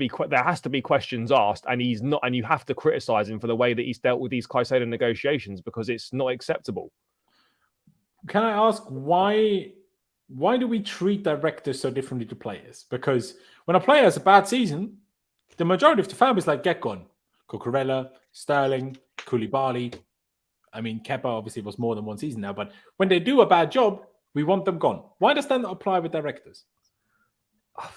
be questions asked, and he's not. And you have to criticize him for the way that he's dealt with these Caicedo negotiations, because it's not acceptable. Can I ask why do we treat directors so differently to players? Because when a player has a bad season, the majority of the fan is like, get gone. Cucurella, Sterling, Koulibaly. I mean, Kepa obviously was more than one season now, but when they do a bad job, we want them gone. Why does that not apply with directors?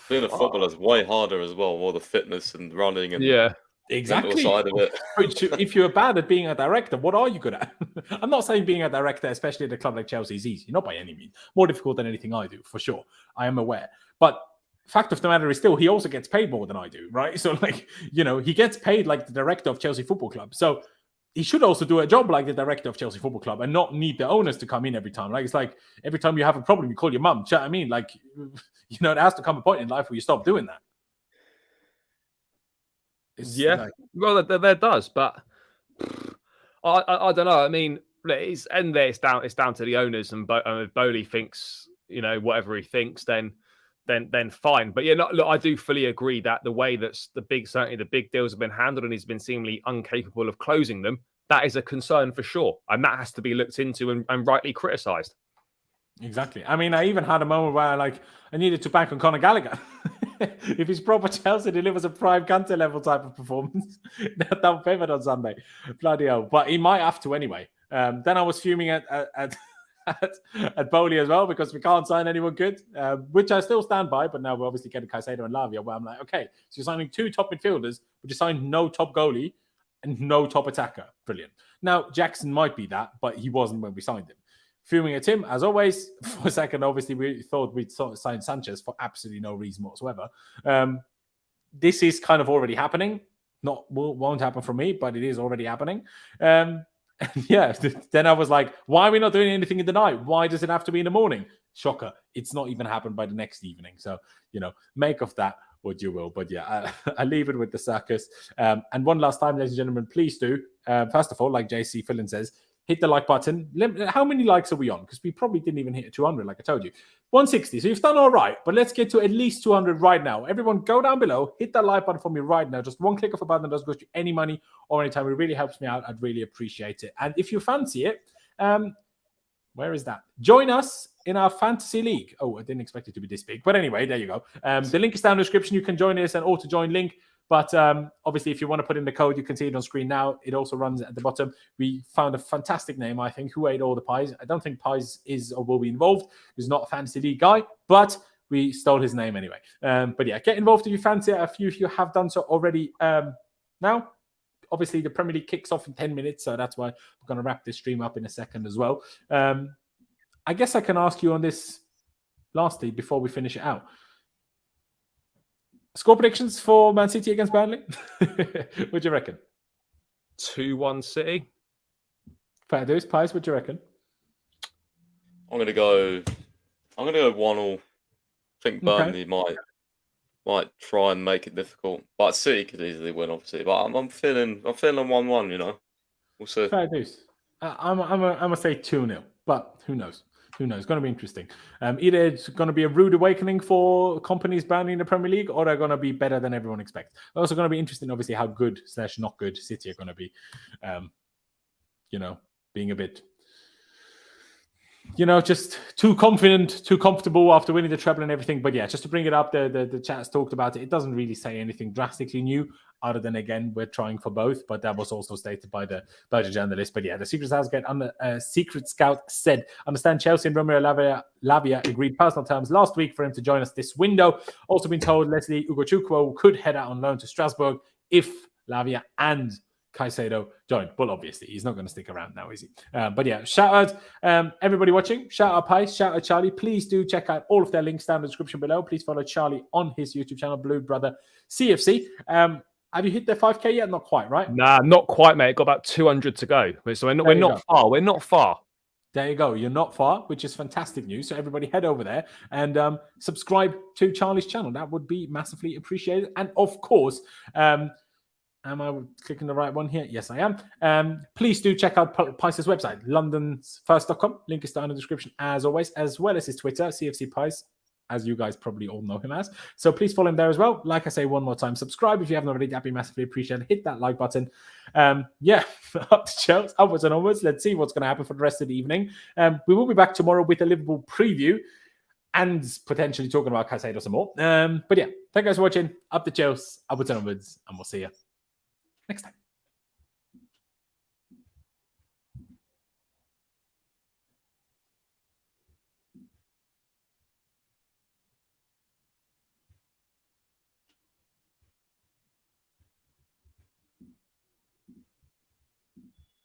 Being a footballer is way harder as well, all the fitness and running and exactly side of it. If you're bad at being a director, what are you good at? I'm not saying being a director, especially at a club like Chelsea, is easy. Not by any means. More difficult than anything I do, for sure. I am aware. But fact of the matter is still, he also gets paid more than I do, right? So, he gets paid like the director of Chelsea Football Club. So he should also do a job like the director of Chelsea Football Club and not need the owners to come in every time. It's like every time you have a problem, you call your mum. Do you know what I mean? There has to come a point in life where you stop doing that. Well, there does, but I don't know. I mean, it's down to the owners, and if Boehly thinks, whatever he thinks, then fine. But look, I do fully agree that the way that certainly the big deals have been handled, and he's been seemingly incapable of closing them, that is a concern for sure, and that has to be looked into and rightly criticised. Exactly. I mean, I even had a moment where I needed to bank on Conor Gallagher. If his proper Chelsea delivers a prime Kante level type of performance, that favored on Sunday. Bloody hell. But he might have to anyway. Then I was fuming at Boehly as well, because we can't sign anyone good, which I still stand by. But now we're obviously getting Caicedo and Lavia, where I'm like, okay, so you're signing 2 top midfielders, but you signed no top goalie and no top attacker. Brilliant. Now, Jackson might be that, but he wasn't when we signed him. Fuming at him, as always. For a second, obviously, we thought we'd sign Sanchez for absolutely no reason whatsoever. This is kind of already happening. Won't happen for me, but it is already happening. Then I was like, why are we not doing anything in the night? Why does it have to be in the morning? Shocker. It's not even happened by the next evening. So, make of that what you will. But yeah, I leave it with the circus. And one last time, ladies and gentlemen, please do. First of all, like JC Fillon says, hit the like button. How many likes are we on? Because we probably didn't even hit 200, like I told you. 160. So you've done all right. But let's get to at least 200 right now. Everyone, go down below. Hit that like button for me right now. Just one click of a button doesn't cost you any money or any time. It really helps me out. I'd really appreciate it. And if you fancy it, where is that? Join us in our fantasy league. Oh, I didn't expect it to be this big. But anyway, there you go. The link is down in the description. You can join us, and auto-join link But obviously, if you want to put in the code, you can see it on screen now. It also runs at the bottom. We found a fantastic name, I think. Who ate all the pies? I don't think Pies is or will be involved. He's not a fantasy league guy, but we stole his name anyway. But yeah, get involved if you fancy it. A few of you have done so already now. Obviously, the Premier League kicks off in 10 minutes, so that's why we're going to wrap this stream up in a second as well. I guess I can ask you on this lastly before we finish it out. Score predictions for Man City against Burnley? What do you reckon? 2-1 City. Fair dues. Pies, what do you reckon? I'm gonna go 1-1. I think Burnley might try and make it difficult, but City could easily win, obviously. But I'm feeling 1-1. You know, we'll see. Fair dues. I'm gonna say 2-0, but who knows? Who knows? It's going to be interesting. Either it's going to be a rude awakening for companies Burnley in the Premier League, or they're going to be better than everyone expects. It's also going to be interesting, obviously, how good / not good City are going to be. You know, being a bit, just too confident, too comfortable after winning the treble and everything. But yeah, just to bring it up, the chat has talked about it. It doesn't really say anything drastically new, other than, again, we're trying for both. But that was also stated by the journalist. But yeah, the Secret Scout said, understand Chelsea and Romeo Lavia agreed personal terms last week for him to join us this window. Also been told Lesley Ugochukwu could head out on loan to Strasbourg if Lavia and Caicedo joined. Well, obviously, he's not going to stick around now, is he? But yeah, shout out everybody watching. Shout out Pice, shout out Charlie. Please do check out all of their links down in the description below. Please follow Charlie on his YouTube channel, Blue Brother CFC. Have you hit the 5K yet? Not quite, right? Nah, not quite, mate. Got about 200 to go. So we're not far. We're not far. There you go. You're not far, which is fantastic news. So everybody head over there and subscribe to Charlie's channel. That would be massively appreciated. And of course, am I clicking the right one here? Yes, I am. Please do check out Pice's website, londonsfirst.com. Link is down in the description as always, as well as his Twitter, CFCPys, as you guys probably all know him as. So please follow him there as well. Like I say one more time, subscribe if you haven't already. That'd be massively appreciated. Hit that like button. Yeah, up to Chelsea, upwards and onwards. Let's see what's going to happen for the rest of the evening. We will be back tomorrow with a Liverpool preview and potentially talking about Caicedo some more. But yeah, thank you guys for watching. Up to Chelsea, upwards and onwards, and we'll see you next time.